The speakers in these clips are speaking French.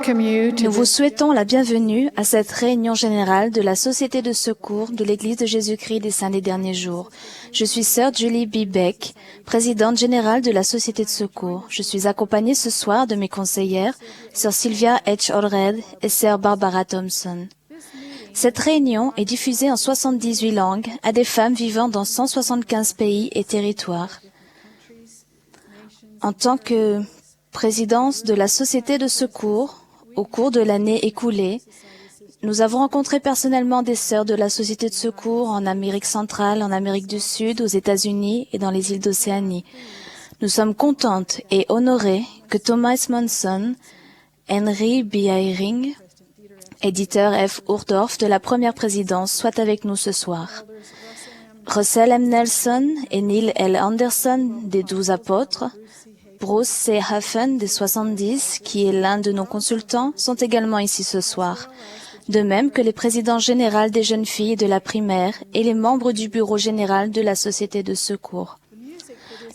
Nous vous souhaitons la bienvenue à cette réunion générale de la Société de secours de l'Église de Jésus-Christ des Saints des Derniers Jours. Je suis sœur Julie B. Beck, présidente générale de la Société de secours. Je suis accompagnée ce soir de mes conseillères, sœur Sylvia H. Allred et sœur Barbara Thompson. Cette réunion est diffusée en 78 langues à des femmes vivant dans 175 pays et territoires. En tant que présidence de la Société de secours, au cours de l'année écoulée, nous avons rencontré personnellement des sœurs de la Société de secours en Amérique centrale, en Amérique du Sud, aux États-Unis et dans les îles d'Océanie. Nous sommes contentes et honorées que Thomas Monson, Henry B. Eyring, éditeur F. Urdorf de la première présidence, soient avec nous ce soir. Russell M. Nelson et Neil L. Anderson des 12 apôtres, Bruce C. Huffen des 70, qui est l'un de nos consultants, sont également ici ce soir. De même que les présidents généraux des jeunes filles de la primaire et les membres du bureau général de la Société de secours.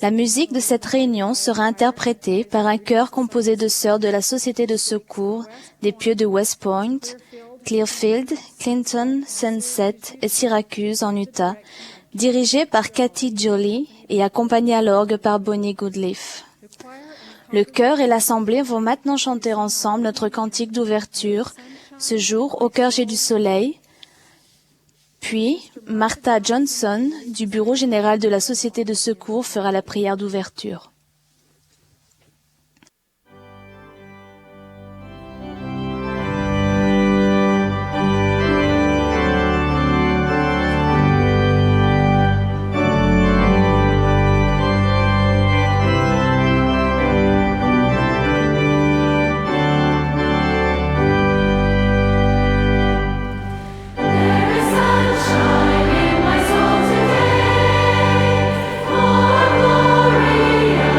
La musique de cette réunion sera interprétée par un chœur composé de sœurs de la Société de secours des pieux de West Point, Clearfield, Clinton, Sunset et Syracuse en Utah, dirigé par Cathy Jolie et accompagné à l'orgue par Bonnie Goodleaf. Le chœur et l'assemblée vont maintenant chanter ensemble notre cantique d'ouverture, ce jour au cœur j'ai du soleil. Puis, Martha Johnson, du bureau général de la Société de secours, fera la prière d'ouverture. Sunshine in my soul today, for glory.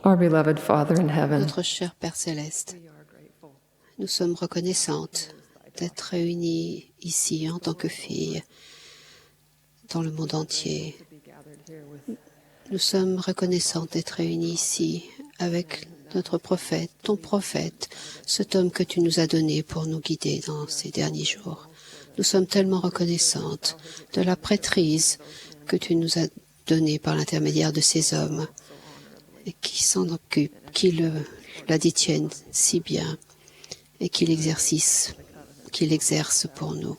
Our beloved Father in heaven, Notre cher Père céleste, nous sommes reconnaissantes d'être réunies ici en tant que filles dans le monde entier. Nous sommes reconnaissantes d'être réunies ici avec notre prophète, ton prophète, cet homme que tu nous as donné pour nous guider dans ces derniers jours. Nous sommes tellement reconnaissantes de la prêtrise que tu nous as donnée par l'intermédiaire de ces hommes et qui s'en occupent, qui la détiennent si bien et qui l'exercent pour nous.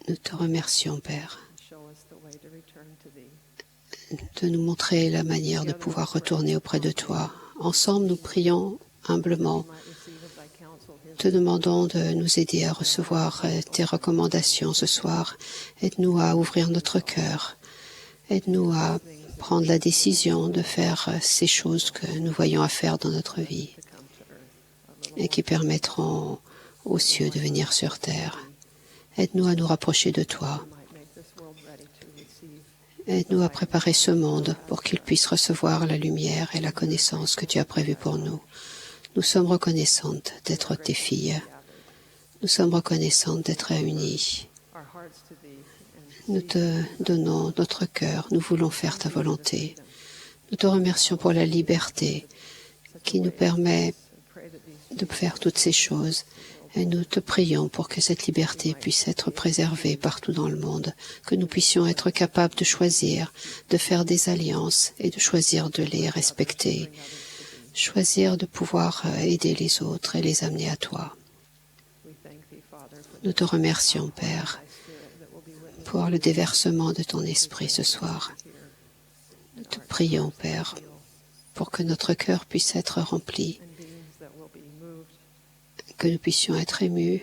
Nous te remercions, Père, de nous montrer la manière de pouvoir retourner auprès de toi. Ensemble, nous prions humblement. Te demandons de nous aider à recevoir tes recommandations ce soir. Aide-nous à ouvrir notre cœur. Aide-nous à prendre la décision de faire ces choses que nous voyons à faire dans notre vie et qui permettront aux cieux de venir sur terre. Aide-nous à nous rapprocher de toi. Aide-nous à préparer ce monde pour qu'il puisse recevoir la lumière et la connaissance que tu as prévue pour nous. Nous sommes reconnaissantes d'être tes filles. Nous sommes reconnaissantes d'être réunies. Nous te donnons notre cœur. Nous voulons faire ta volonté. Nous te remercions pour la liberté qui nous permet de faire toutes ces choses. Et nous te prions pour que cette liberté puisse être préservée partout dans le monde, que nous puissions être capables de choisir, de faire des alliances et de choisir de les respecter, choisir de pouvoir aider les autres et les amener à toi. Nous te remercions, Père, pour le déversement de ton esprit ce soir. Nous te prions, Père, pour que notre cœur puisse être rempli, que nous puissions être émus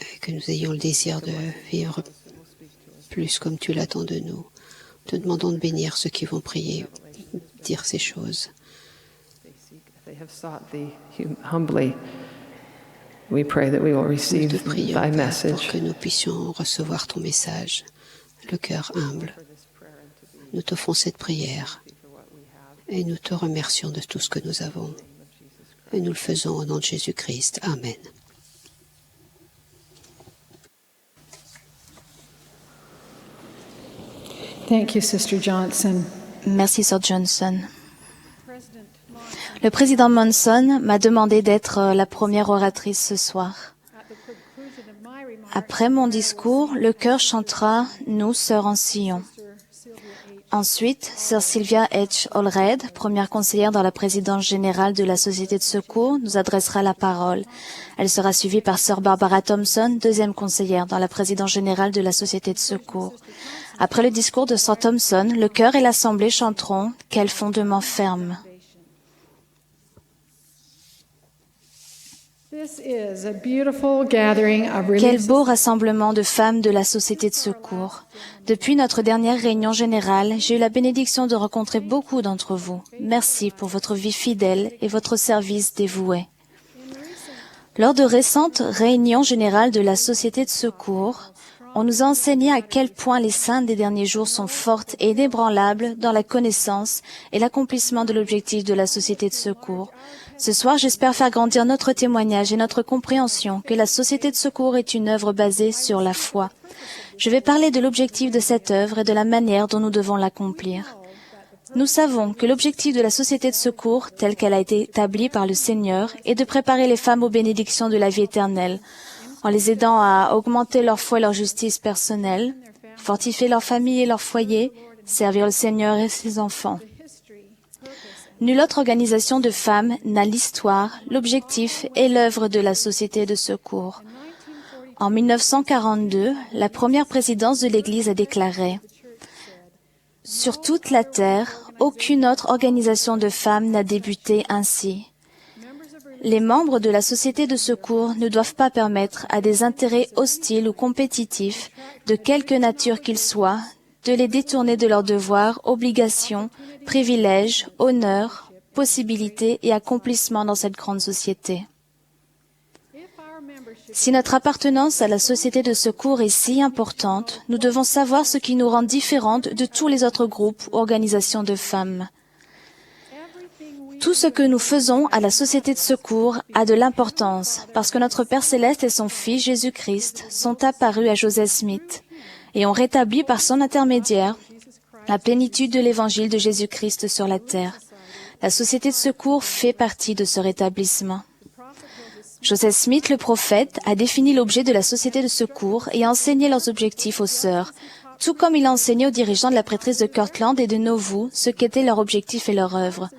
et que nous ayons le désir de vivre plus comme tu l'attends de nous. Te demandons de bénir ceux qui vont prier, dire ces choses. we pray that we will Nous receive te prions, thy Père, message. pour que nous puissions recevoir ton message, le cœur humble. Nous te faisons cette prière et nous te remercions de tout ce que nous avons. Et nous le faisons au nom de Jésus-Christ. Amen. Thank you, Sister Johnson. Merci, Sir Johnson. Le président Monson m'a demandé d'être la première oratrice ce soir. Après mon discours, le chœur chantera « Nous, sœurs en Sion ». Ensuite, Sœur Sylvia H. Allred, première conseillère dans la présidence générale de la Société de secours, nous adressera la parole. Elle sera suivie par Sœur Barbara Thompson, deuxième conseillère dans la présidence générale de la Société de secours. Après le discours de Sœur Thompson, le chœur et l'assemblée chanteront « Quel fondement ferme ». Quel beau rassemblement de femmes de la Société de secours. Depuis notre dernière réunion générale, j'ai eu la bénédiction de rencontrer beaucoup d'entre vous. Merci pour votre vie fidèle et votre service dévoué. Lors de récentes réunions générales de la Société de secours, on nous a enseigné à quel point les saintes des derniers jours sont fortes et inébranlables dans la connaissance et l'accomplissement de l'objectif de la Société de secours. Ce soir, j'espère faire grandir notre témoignage et notre compréhension que la Société de secours est une œuvre basée sur la foi. Je vais parler de l'objectif de cette œuvre et de la manière dont nous devons l'accomplir. Nous savons que l'objectif de la Société de secours, telle qu'elle a été établie par le Seigneur, est de préparer les femmes aux bénédictions de la vie éternelle, en les aidant à augmenter leur foi et leur justice personnelle, fortifier leur famille et leur foyer, servir le Seigneur et ses enfants. Nulle autre organisation de femmes n'a l'histoire, l'objectif et l'œuvre de la Société de secours. En 1942, la première présidence de l'Église a déclaré « Sur toute la terre, aucune autre organisation de femmes n'a débuté ainsi. Les membres de la Société de secours ne doivent pas permettre à des intérêts hostiles ou compétitifs, de quelque nature qu'ils soient, de les détourner de leurs devoirs, obligations, privilèges, honneurs, possibilités et accomplissements dans cette grande société. Si notre appartenance à la société de secours est si importante, nous devons savoir ce qui nous rend différentes de tous les autres groupes ou organisations de femmes. Tout ce que nous faisons à la société de secours a de l'importance parce que notre Père Céleste et son Fils Jésus-Christ sont apparus à Joseph Smith et ont rétabli par son intermédiaire la plénitude de l'évangile de Jésus-Christ sur la terre. La société de secours fait partie de ce rétablissement. Joseph Smith, le prophète, a défini l'objet de la société de secours et a enseigné leurs objectifs aux sœurs, tout comme il a enseigné aux dirigeants de la prêtrise de Kirtland et de Nauvoo ce qu'étaient leurs objectifs et leur œuvre.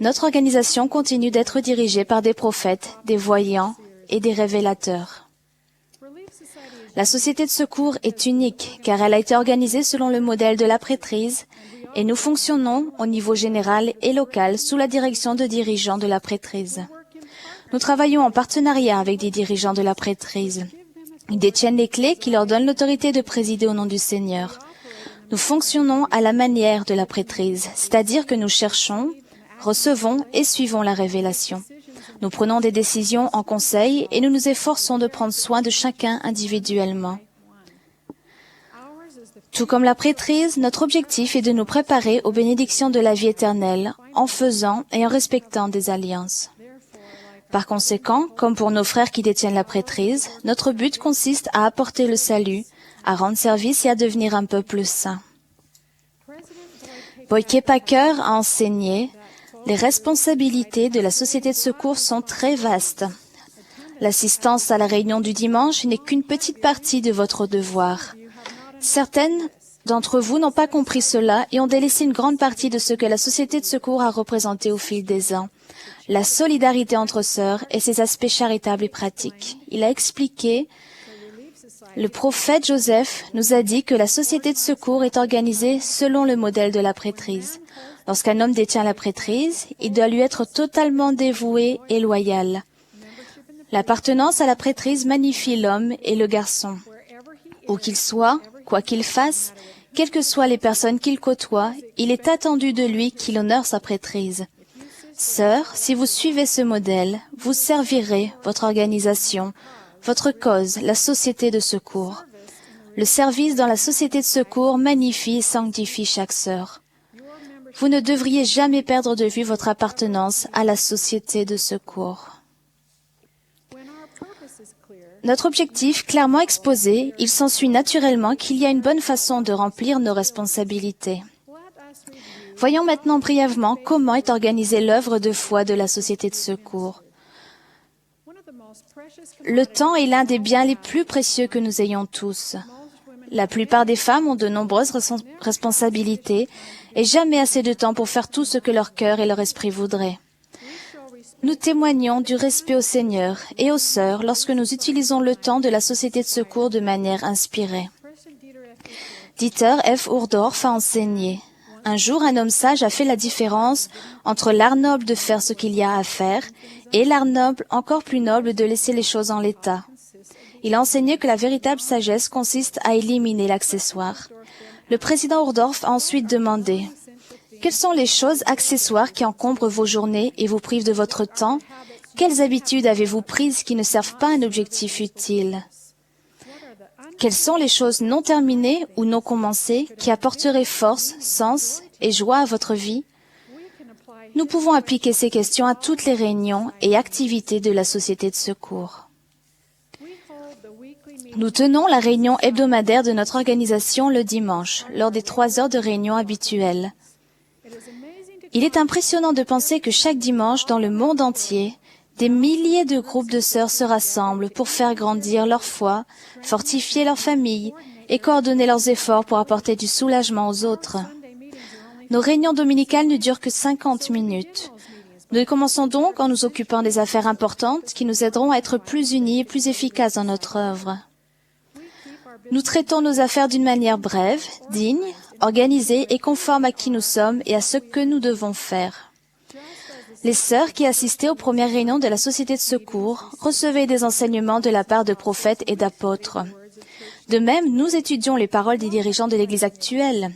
Notre organisation continue d'être dirigée par des prophètes, des voyants et des révélateurs. La société de secours est unique car elle a été organisée selon le modèle de la prêtrise et nous fonctionnons au niveau général et local sous la direction de dirigeants de la prêtrise. Nous travaillons en partenariat avec des dirigeants de la prêtrise. Ils détiennent les clés qui leur donnent l'autorité de présider au nom du Seigneur. Nous fonctionnons à la manière de la prêtrise, c'est-à-dire que nous cherchons, recevons et suivons la révélation. Nous prenons des décisions en conseil et nous nous efforçons de prendre soin de chacun individuellement. Tout comme la prêtrise, notre objectif est de nous préparer aux bénédictions de la vie éternelle en faisant et en respectant des alliances. Par conséquent, comme pour nos frères qui détiennent la prêtrise, notre but consiste à apporter le salut, à rendre service et à devenir un peuple saint. Boyke Packer a enseigné « Les responsabilités de la société de secours sont très vastes. L'assistance à la réunion du dimanche n'est qu'une petite partie de votre devoir. Certaines d'entre vous n'ont pas compris cela et ont délaissé une grande partie de ce que la société de secours a représenté au fil des ans. La solidarité entre sœurs et ses aspects charitables et pratiques. Il a expliqué, le prophète Joseph nous a dit que la société de secours est organisée selon le modèle de la prêtrise. Lorsqu'un homme détient la prêtrise, il doit lui être totalement dévoué et loyal. L'appartenance à la prêtrise magnifie l'homme et le garçon. Où qu'il soit, quoi qu'il fasse, quelles que soient les personnes qu'il côtoie, il est attendu de lui qu'il honore sa prêtrise. Sœurs, si vous suivez ce modèle, vous servirez votre organisation, votre cause, la société de secours. Le service dans la société de secours magnifie et sanctifie chaque sœur. Vous ne devriez jamais perdre de vue votre appartenance à la société de secours. Notre objectif clairement exposé, il s'ensuit naturellement qu'il y a une bonne façon de remplir nos responsabilités. Voyons maintenant brièvement comment est organisée l'œuvre de foi de la société de secours. Le temps est l'un des biens les plus précieux que nous ayons tous. La plupart des femmes ont de nombreuses responsabilités et jamais assez de temps pour faire tout ce que leur cœur et leur esprit voudraient. Nous témoignons du respect au Seigneur et aux sœurs lorsque nous utilisons le temps de la société de secours de manière inspirée. Dieter F. Uchtdorf a enseigné. Un jour, un homme sage a fait la différence entre l'art noble de faire ce qu'il y a à faire et l'art noble encore plus noble de laisser les choses en l'état. Il a enseigné que la véritable sagesse consiste à éliminer l'accessoire. Le président Uchtdorf a ensuite demandé « Quelles sont les choses accessoires qui encombrent vos journées et vous privent de votre temps? Quelles habitudes avez-vous prises qui ne servent pas un objectif utile? Quelles sont les choses non terminées ou non commencées qui apporteraient force, sens et joie à votre vie? » Nous pouvons appliquer ces questions à toutes les réunions et activités de la société de secours. Nous tenons la réunion hebdomadaire de notre organisation le dimanche, lors des 3 heures de réunion habituelles. Il est impressionnant de penser que chaque dimanche, dans le monde entier, des milliers de groupes de sœurs se rassemblent pour faire grandir leur foi, fortifier leur famille et coordonner leurs efforts pour apporter du soulagement aux autres. Nos réunions dominicales ne durent que 50 minutes. Nous commençons donc en nous occupant des affaires importantes qui nous aideront à être plus unis et plus efficaces dans notre œuvre. Nous traitons nos affaires d'une manière brève, digne, organisée et conforme à qui nous sommes et à ce que nous devons faire. Les sœurs qui assistaient aux premières réunions de la Société de secours recevaient des enseignements de la part de prophètes et d'apôtres. De même, nous étudions les paroles des dirigeants de l'Église actuelle.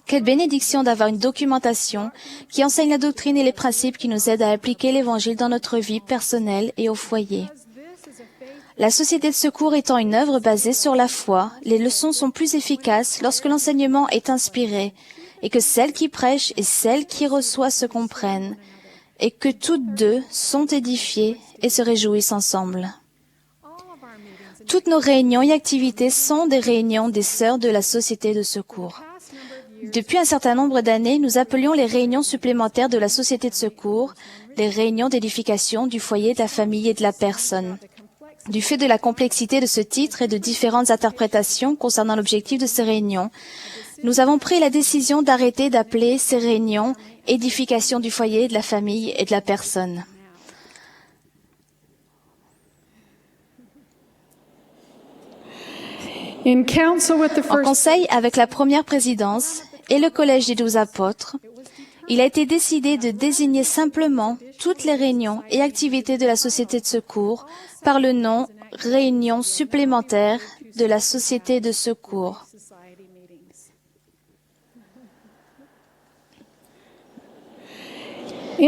Quelle bénédiction d'avoir une documentation qui enseigne la doctrine et les principes qui nous aident à appliquer l'Évangile dans notre vie personnelle et au foyer. La société de secours étant une œuvre basée sur la foi, les leçons sont plus efficaces lorsque l'enseignement est inspiré et que celle qui prêche et celle qui reçoit se comprennent et que toutes deux sont édifiées et se réjouissent ensemble. Toutes nos réunions et activités sont des réunions des sœurs de la société de secours. Depuis un certain nombre d'années, nous appelions les réunions supplémentaires de la société de secours les réunions d'édification du foyer, de la famille et de la personne. Du fait de la complexité de ce titre et de différentes interprétations concernant l'objectif de ces réunions, nous avons pris la décision d'arrêter d'appeler ces réunions édification du foyer, de la famille et de la personne. En conseil avec la première présidence et le collège des 12 apôtres, il a été décidé de désigner simplement toutes les réunions et activités de la société de secours par le nom « réunions supplémentaires de la société de secours ». Les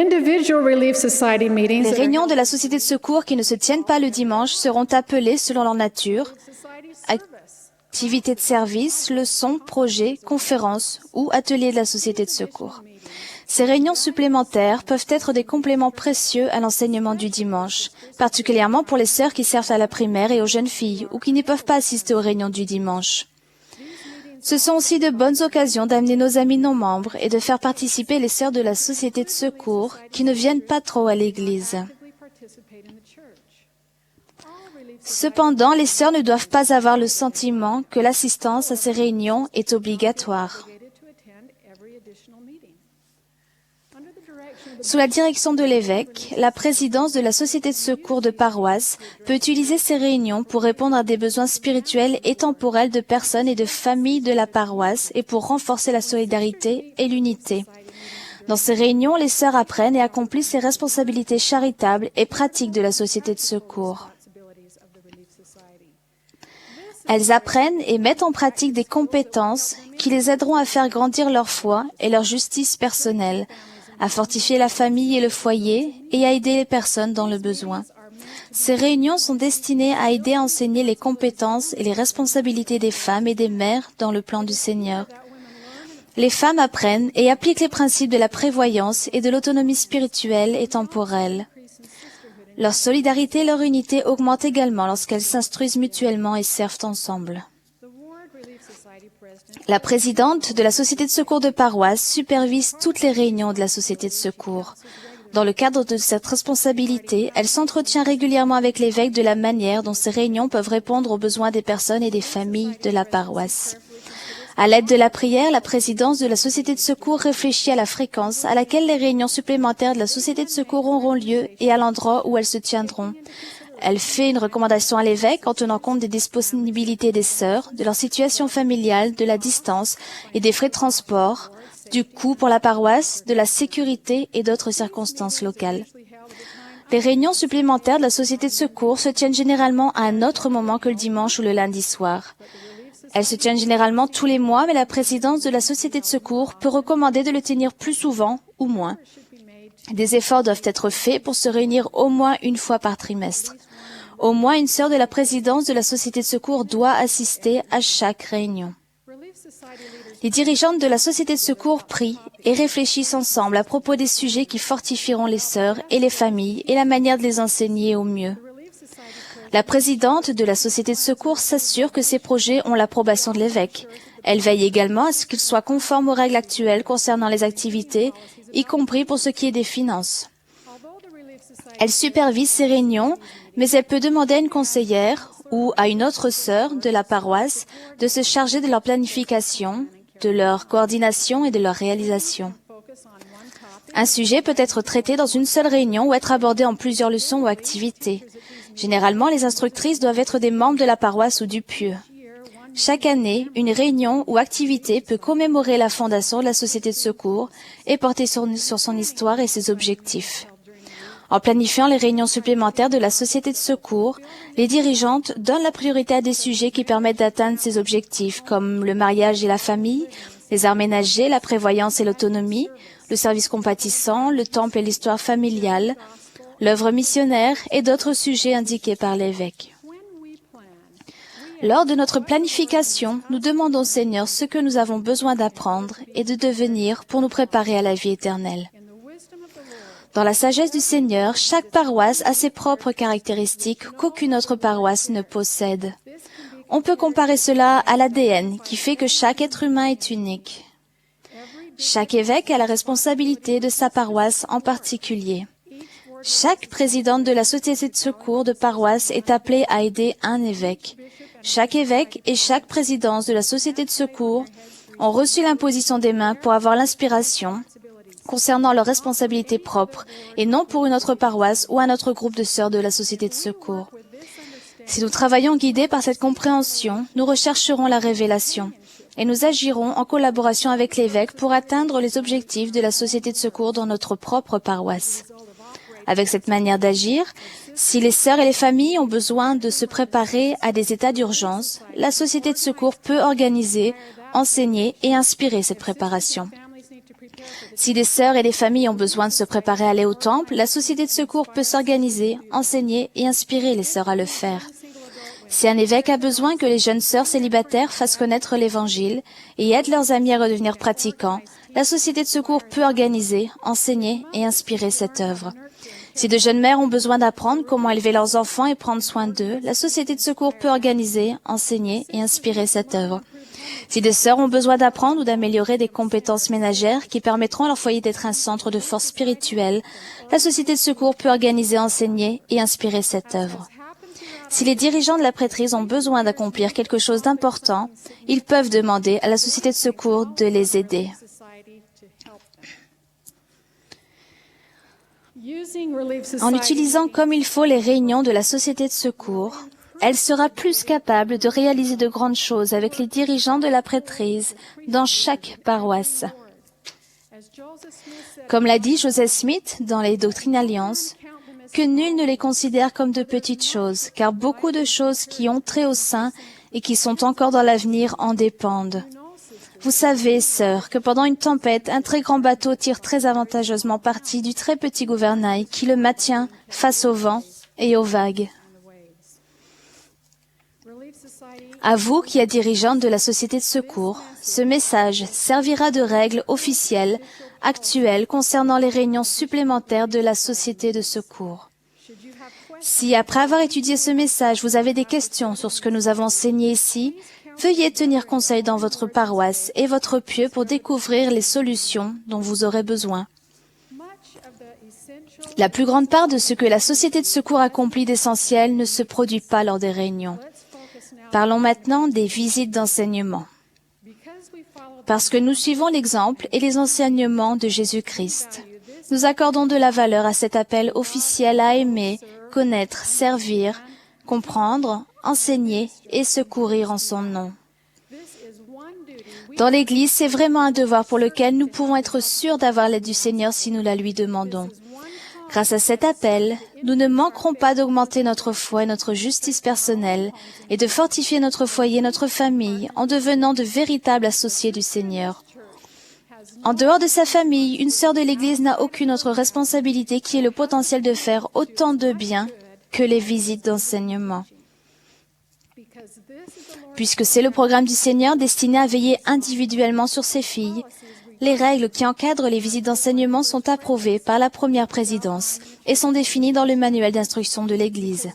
réunions de la société de secours qui ne se tiennent pas le dimanche seront appelées selon leur nature, activités de service, leçons, projets, conférences ou ateliers de la société de secours. Ces réunions supplémentaires peuvent être des compléments précieux à l'enseignement du dimanche, particulièrement pour les sœurs qui servent à la primaire et aux jeunes filles ou qui ne peuvent pas assister aux réunions du dimanche. Ce sont aussi de bonnes occasions d'amener nos amis non-membres et de faire participer les sœurs de la société de secours qui ne viennent pas trop à l'église. Cependant, les sœurs ne doivent pas avoir le sentiment que l'assistance à ces réunions est obligatoire. Sous la direction de l'évêque, la présidence de la société de secours de paroisse peut utiliser ces réunions pour répondre à des besoins spirituels et temporels de personnes et de familles de la paroisse et pour renforcer la solidarité et l'unité. Dans ces réunions, les sœurs apprennent et accomplissent les responsabilités charitables et pratiques de la société de secours. Elles apprennent et mettent en pratique des compétences qui les aideront à faire grandir leur foi et leur justice personnelle, à fortifier la famille et le foyer et à aider les personnes dans le besoin. Ces réunions sont destinées à aider à enseigner les compétences et les responsabilités des femmes et des mères dans le plan du Seigneur. Les femmes apprennent et appliquent les principes de la prévoyance et de l'autonomie spirituelle et temporelle. Leur solidarité et leur unité augmentent également lorsqu'elles s'instruisent mutuellement et servent ensemble. La présidente de la société de secours de paroisse supervise toutes les réunions de la société de secours. Dans le cadre de cette responsabilité, elle s'entretient régulièrement avec l'évêque de la manière dont ces réunions peuvent répondre aux besoins des personnes et des familles de la paroisse. À l'aide de la prière, la présidence de la société de secours réfléchit à la fréquence à laquelle les réunions supplémentaires de la société de secours auront lieu et à l'endroit où elles se tiendront. Elle fait une recommandation à l'évêque en tenant compte des disponibilités des sœurs, de leur situation familiale, de la distance et des frais de transport, du coût pour la paroisse, de la sécurité et d'autres circonstances locales. Les réunions supplémentaires de la société de secours se tiennent généralement à un autre moment que le dimanche ou le lundi soir. Elles se tiennent généralement tous les mois, mais la présidence de la société de secours peut recommander de le tenir plus souvent ou moins. Des efforts doivent être faits pour se réunir au moins une fois par trimestre. Au moins une sœur de la présidence de la société de secours doit assister à chaque réunion. Les dirigeantes de la société de secours prient et réfléchissent ensemble à propos des sujets qui fortifieront les sœurs et les familles et la manière de les enseigner au mieux. La présidente de la société de secours s'assure que ces projets ont l'approbation de l'évêque. Elle veille également à ce qu'ils soient conformes aux règles actuelles concernant les activités, y compris pour ce qui est des finances. Elle supervise ces réunions, mais elle peut demander à une conseillère ou à une autre sœur de la paroisse de se charger de leur planification, de leur coordination et de leur réalisation. Un sujet peut être traité dans une seule réunion ou être abordé en plusieurs leçons ou activités. Généralement, les instructrices doivent être des membres de la paroisse ou du pieu. Chaque année, une réunion ou activité peut commémorer la fondation de la société de secours et porter sur son histoire et ses objectifs. En planifiant les réunions supplémentaires de la société de secours, les dirigeantes donnent la priorité à des sujets qui permettent d'atteindre ces objectifs, comme le mariage et la famille, les arts ménagers, la prévoyance et l'autonomie, le service compatissant, le temple et l'histoire familiale, l'œuvre missionnaire et d'autres sujets indiqués par l'évêque. Lors de notre planification, nous demandons au Seigneur ce que nous avons besoin d'apprendre et de devenir pour nous préparer à la vie éternelle. Dans la sagesse du Seigneur, chaque paroisse a ses propres caractéristiques qu'aucune autre paroisse ne possède. On peut comparer cela à l'ADN qui fait que chaque être humain est unique. Chaque évêque a la responsabilité de sa paroisse en particulier. Chaque présidente de la société de secours de paroisse est appelée à aider un évêque. Chaque évêque et chaque présidence de la société de secours ont reçu l'imposition des mains pour avoir l'inspiration concernant leurs responsabilités propres et non pour une autre paroisse ou un autre groupe de sœurs de la société de secours. Si nous travaillons guidés par cette compréhension, nous rechercherons la révélation et nous agirons en collaboration avec l'évêque pour atteindre les objectifs de la société de secours dans notre propre paroisse. Avec cette manière d'agir, si les sœurs et les familles ont besoin de se préparer à des états d'urgence, la société de secours peut organiser, enseigner et inspirer cette préparation. Si les sœurs et les familles ont besoin de se préparer à aller au temple, la société de secours peut s'organiser, enseigner et inspirer les sœurs à le faire. Si un évêque a besoin que les jeunes sœurs célibataires fassent connaître l'Évangile et aident leurs amis à redevenir pratiquants, la société de secours peut organiser, enseigner et inspirer cette œuvre. Si de jeunes mères ont besoin d'apprendre comment élever leurs enfants et prendre soin d'eux, la société de secours peut organiser, enseigner et inspirer cette œuvre. Si des sœurs ont besoin d'apprendre ou d'améliorer des compétences ménagères qui permettront à leur foyer d'être un centre de force spirituelle, la société de secours peut organiser, enseigner et inspirer cette œuvre. Si les dirigeants de la prêtrise ont besoin d'accomplir quelque chose d'important, ils peuvent demander à la société de secours de les aider. En utilisant comme il faut les réunions de la société de secours, elle sera plus capable de réaliser de grandes choses avec les dirigeants de la prêtrise dans chaque paroisse. Comme l'a dit Joseph Smith dans les Doctrines Alliance, que nul ne les considère comme de petites choses, car beaucoup de choses qui ont trait au sein et qui sont encore dans l'avenir en dépendent. Vous savez, sœurs, que pendant une tempête, un très grand bateau tire très avantageusement parti du très petit gouvernail qui le maintient face au vent et aux vagues. À vous qui êtes dirigeante de la société de secours, ce message servira de règle officielle, actuelle, concernant les réunions supplémentaires de la société de secours. Si, après avoir étudié ce message, vous avez des questions sur ce que nous avons enseigné ici, veuillez tenir conseil dans votre paroisse et votre pieu pour découvrir les solutions dont vous aurez besoin. La plus grande part de ce que la société de secours accomplit d'essentiel ne se produit pas lors des réunions. Parlons maintenant des visites d'enseignement. Parce que nous suivons l'exemple et les enseignements de Jésus-Christ, nous accordons de la valeur à cet appel officiel à aimer, connaître, servir, comprendre, enseigner et secourir en son nom. Dans l'Église, c'est vraiment un devoir pour lequel nous pouvons être sûrs d'avoir l'aide du Seigneur si nous la lui demandons. Grâce à cet appel, nous ne manquerons pas d'augmenter notre foi et notre justice personnelle et de fortifier notre foyer et notre famille en devenant de véritables associés du Seigneur. En dehors de sa famille, une sœur de l'Église n'a aucune autre responsabilité qui ait le potentiel de faire autant de bien que les visites d'enseignement. Puisque c'est le programme du Seigneur destiné à veiller individuellement sur ses filles, les règles qui encadrent les visites d'enseignement sont approuvées par la première présidence et sont définies dans le manuel d'instruction de l'Église.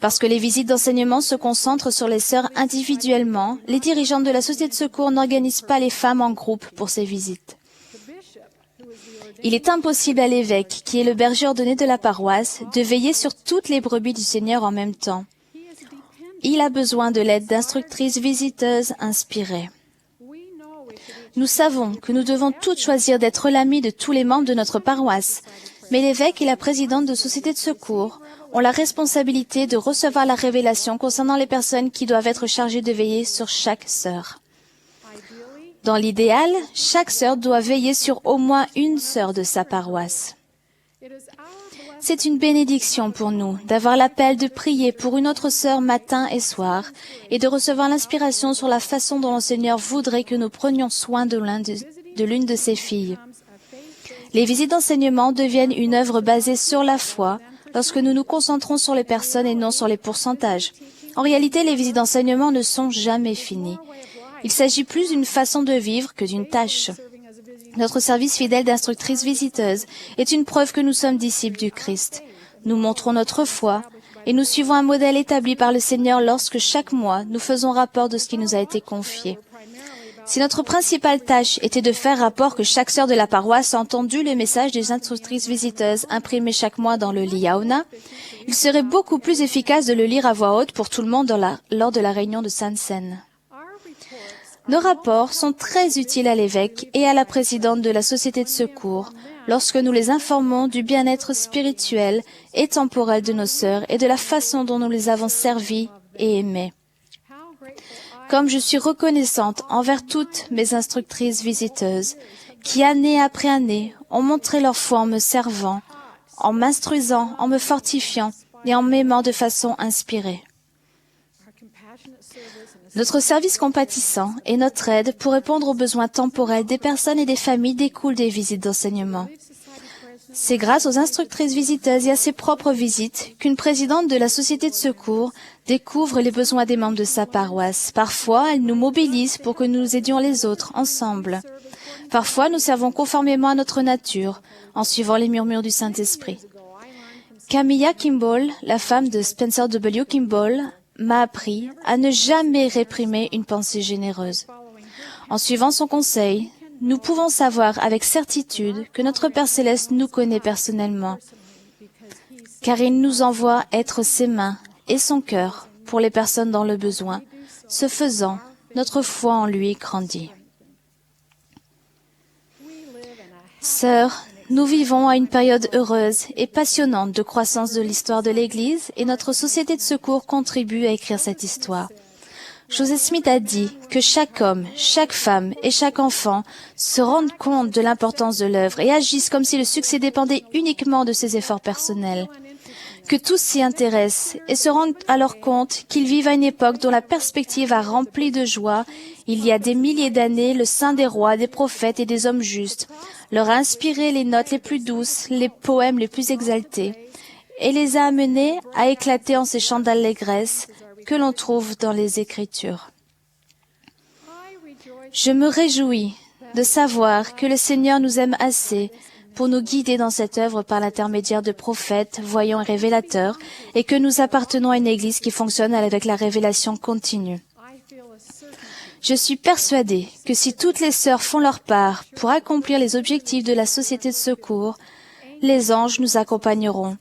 Parce que les visites d'enseignement se concentrent sur les sœurs individuellement, les dirigeantes de la société de secours n'organisent pas les femmes en groupe pour ces visites. Il est impossible à l'évêque, qui est le berger ordonné de la paroisse, de veiller sur toutes les brebis du Seigneur en même temps. Il a besoin de l'aide d'instructrices visiteuses inspirées. Nous savons que nous devons toutes choisir d'être l'ami de tous les membres de notre paroisse, mais l'évêque et la présidente de société de secours ont la responsabilité de recevoir la révélation concernant les personnes qui doivent être chargées de veiller sur chaque sœur. Dans l'idéal, chaque sœur doit veiller sur au moins une sœur de sa paroisse. C'est une bénédiction pour nous d'avoir l'appel de prier pour une autre sœur matin et soir et de recevoir l'inspiration sur la façon dont le Seigneur voudrait que nous prenions soin de l'une de ses filles. Les visites d'enseignement deviennent une œuvre basée sur la foi lorsque nous nous concentrons sur les personnes et non sur les pourcentages. En réalité, les visites d'enseignement ne sont jamais finies. Il s'agit plus d'une façon de vivre que d'une tâche. Notre service fidèle d'instructrice visiteuse est une preuve que nous sommes disciples du Christ. Nous montrons notre foi et nous suivons un modèle établi par le Seigneur lorsque chaque mois nous faisons rapport de ce qui nous a été confié. Si notre principale tâche était de faire rapport que chaque sœur de la paroisse a entendu le message des instructrices visiteuses imprimé chaque mois dans le Liaona, il serait beaucoup plus efficace de le lire à voix haute pour tout le monde lors de la réunion de Sainte Seine. Nos rapports sont très utiles à l'évêque et à la présidente de la Société de secours lorsque nous les informons du bien-être spirituel et temporel de nos sœurs et de la façon dont nous les avons servies et aimées. Comme je suis reconnaissante envers toutes mes instructrices visiteuses qui, année après année, ont montré leur foi en me servant, en m'instruisant, en me fortifiant et en m'aimant de façon inspirée. Notre service compatissant et notre aide pour répondre aux besoins temporels des personnes et des familles découlent des visites d'enseignement. C'est grâce aux instructrices visiteuses et à ses propres visites qu'une présidente de la Société de secours découvre les besoins des membres de sa paroisse. Parfois, elle nous mobilise pour que nous aidions les autres ensemble. Parfois, nous servons conformément à notre nature, en suivant les murmures du Saint-Esprit. Camilla Kimball, la femme de Spencer W. Kimball, m'a appris à ne jamais réprimer une pensée généreuse. En suivant son conseil, nous pouvons savoir avec certitude que notre Père Céleste nous connaît personnellement, car il nous envoie être ses mains et son cœur pour les personnes dans le besoin. Ce faisant, notre foi en lui grandit. Sœurs, nous vivons à une période heureuse et passionnante de croissance de l'histoire de l'Église et notre Société de secours contribue à écrire cette histoire. Joseph Smith a dit que chaque homme, chaque femme et chaque enfant se rendent compte de l'importance de l'œuvre et agissent comme si le succès dépendait uniquement de ses efforts personnels. Que tous s'y intéressent et se rendent alors compte qu'ils vivent à une époque dont la perspective a rempli de joie. Il y a des milliers d'années, le Saint des rois, des prophètes et des hommes justes leur a inspiré les notes les plus douces, les poèmes les plus exaltés et les a amenés à éclater en ces chants d'allégresse que l'on trouve dans les Écritures. Je me réjouis de savoir que le Seigneur nous aime assez pour nous guider dans cette œuvre par l'intermédiaire de prophètes, voyants et révélateurs, et que nous appartenons à une Église qui fonctionne avec la révélation continue. Je suis persuadée que si toutes les sœurs font leur part pour accomplir les objectifs de la Société de secours, les anges nous accompagneront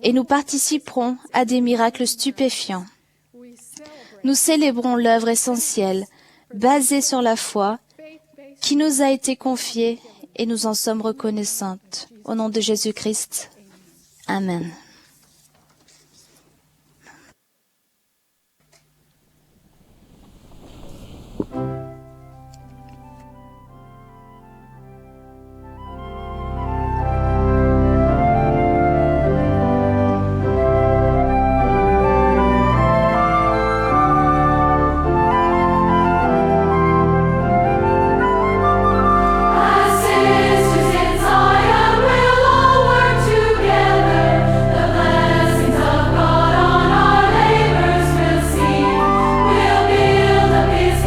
et nous participerons à des miracles stupéfiants. Nous célébrons l'œuvre essentielle, basée sur la foi, qui nous a été confiée et nous en sommes reconnaissantes. Au nom de Jésus-Christ. Amen.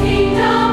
Kingdom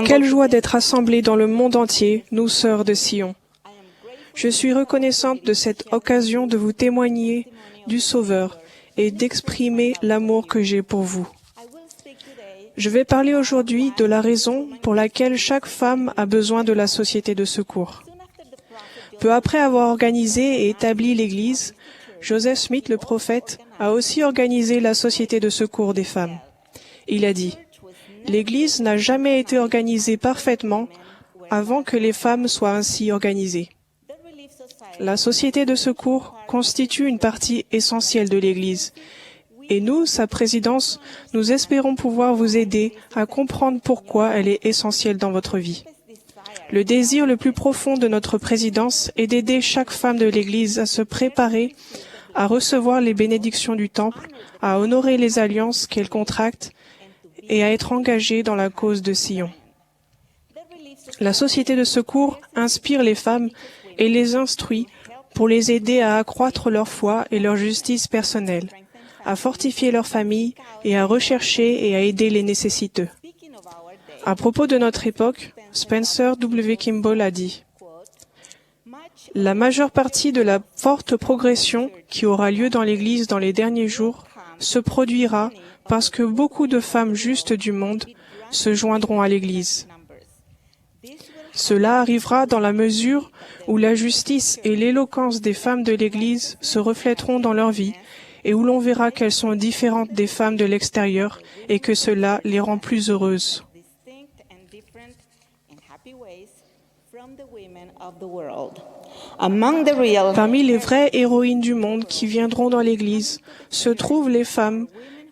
Quelle joie d'être assemblés dans le monde entier, nous sœurs de Sion. Je suis reconnaissante de cette occasion de vous témoigner du Sauveur et d'exprimer l'amour que j'ai pour vous. Je vais parler aujourd'hui de la raison pour laquelle chaque femme a besoin de la société de secours. Peu après avoir organisé et établi l'Église, Joseph Smith, le prophète, a aussi organisé la société de secours des femmes. Il a dit « L'Église n'a jamais été organisée parfaitement avant que les femmes soient ainsi organisées. » La société de secours constitue une partie essentielle de l'Église. Et nous, sa présidence, nous espérons pouvoir vous aider à comprendre pourquoi elle est essentielle dans votre vie. Le désir le plus profond de notre présidence est d'aider chaque femme de l'Église à se préparer à recevoir les bénédictions du Temple, à honorer les alliances qu'elle contracte et à être engagée dans la cause de Sion. La société de secours inspire les femmes et les instruit pour les aider à accroître leur foi et leur justice personnelle, à fortifier leur famille et à rechercher et à aider les nécessiteux. À propos de notre époque, Spencer W. Kimball a dit « La majeure partie de la forte progression qui aura lieu dans l'Église dans les derniers jours se produira parce que beaucoup de femmes justes du monde se joindront à l'Église. Cela arrivera dans la mesure où la justice et l'éloquence des femmes de l'Église se reflèteront dans leur vie et où l'on verra qu'elles sont différentes des femmes de l'extérieur et que cela les rend plus heureuses. Parmi les vraies héroïnes du monde qui viendront dans l'Église se trouvent les femmes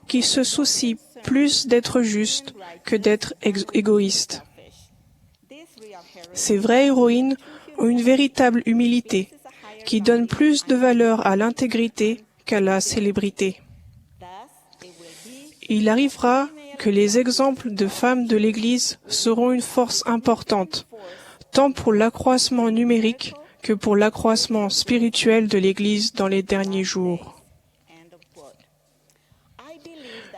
qui se soucient plus d'être justes que d'être égoïstes. Ces vraies héroïnes ont une véritable humilité qui donne plus de valeur à l'intégrité qu'à la célébrité. Il arrivera que les exemples de femmes de l'Église seront une force importante, tant pour l'accroissement numérique que pour l'accroissement spirituel de l'Église dans les derniers jours.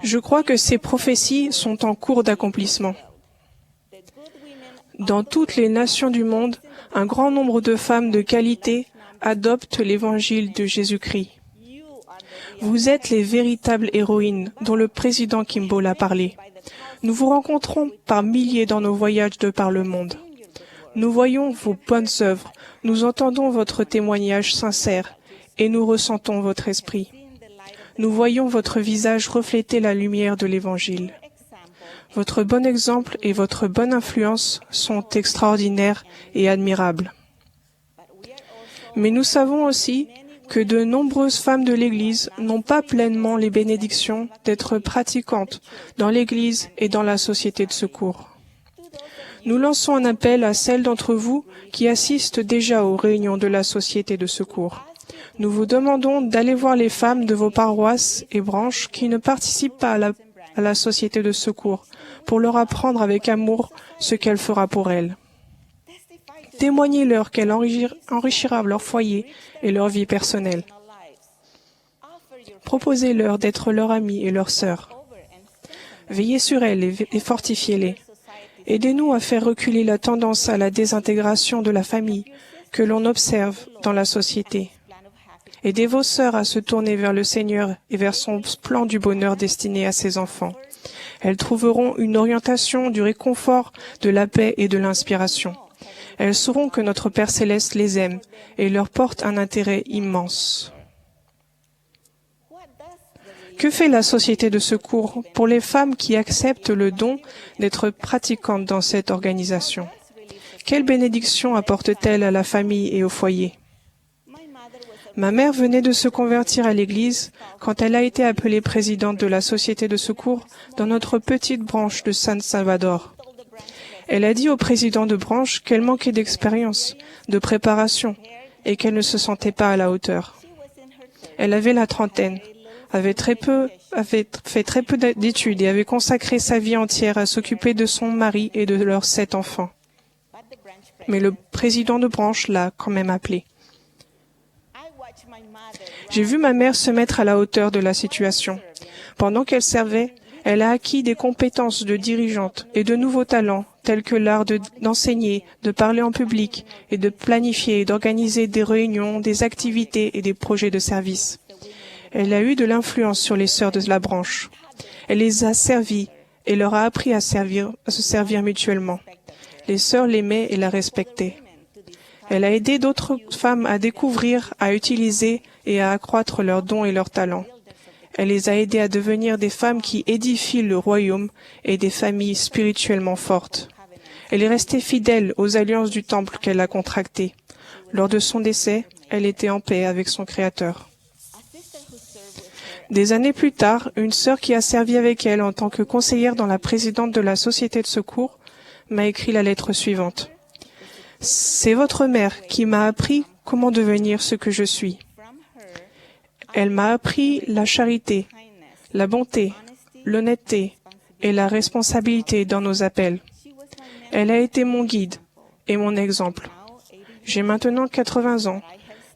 Je crois que ces prophéties sont en cours d'accomplissement. Dans toutes les nations du monde, un grand nombre de femmes de qualité adoptent l'Évangile de Jésus-Christ. Vous êtes les véritables héroïnes dont le président Kimball a parlé. Nous vous rencontrons par milliers dans nos voyages de par le monde. Nous voyons vos bonnes œuvres, nous entendons votre témoignage sincère et nous ressentons votre esprit. Nous voyons votre visage refléter la lumière de l'Évangile. Votre bon exemple et votre bonne influence sont extraordinaires et admirables. Mais nous savons aussi que de nombreuses femmes de l'Église n'ont pas pleinement les bénédictions d'être pratiquantes dans l'Église et dans la société de secours. Nous lançons un appel à celles d'entre vous qui assistent déjà aux réunions de la société de secours. Nous vous demandons d'aller voir les femmes de vos paroisses et branches qui ne participent pas à la société de secours pour leur apprendre avec amour ce qu'elle fera pour elles. Témoignez-leur qu'elle enrichira leur foyer et leur vie personnelle. Proposez-leur d'être leur amie et leur sœur. Veillez sur elles et fortifiez-les. Aidez-nous à faire reculer la tendance à la désintégration de la famille que l'on observe dans la société. Aidez vos sœurs à se tourner vers le Seigneur et vers son plan du bonheur destiné à ses enfants. Elles trouveront une orientation du réconfort, de la paix et de l'inspiration. Elles sauront que notre Père Céleste les aime et leur porte un intérêt immense. Que fait la société de secours pour les femmes qui acceptent le don d'être pratiquantes dans cette organisation? Quelle bénédiction apporte-t-elle à la famille et au foyer? Ma mère venait de se convertir à l'Église quand elle a été appelée présidente de la société de secours dans notre petite branche de San Salvador. Elle a dit au président de branche qu'elle manquait d'expérience, de préparation et qu'elle ne se sentait pas à la hauteur. Elle avait la trentaine, avait fait très peu d'études et avait consacré sa vie entière à s'occuper de son mari et de leurs 7 enfants. Mais le président de branche l'a quand même appelée. J'ai vu ma mère se mettre à la hauteur de la situation. Pendant qu'elle servait, Elle a acquis des compétences de dirigeante et de nouveaux talents, tels que l'art d'enseigner, de parler en public et de planifier et d'organiser des réunions, des activités et des projets de service. Elle a eu de l'influence sur les sœurs de la branche. Elle les a servies et leur a appris à se servir mutuellement. Les sœurs l'aimaient et la respectaient. Elle a aidé d'autres femmes à découvrir, à utiliser et à accroître leurs dons et leurs talents. Elle les a aidées à devenir des femmes qui édifient le royaume et des familles spirituellement fortes. Elle est restée fidèle aux alliances du temple qu'elle a contractées. Lors de son décès, elle était en paix avec son Créateur. Des années plus tard, une sœur qui a servi avec elle en tant que conseillère dans la présidente de la Société de secours m'a écrit la lettre suivante. « C'est votre mère qui m'a appris comment devenir ce que je suis. Elle m'a appris la charité, la bonté, l'honnêteté et la responsabilité dans nos appels. Elle a été mon guide et mon exemple. J'ai maintenant 80 ans,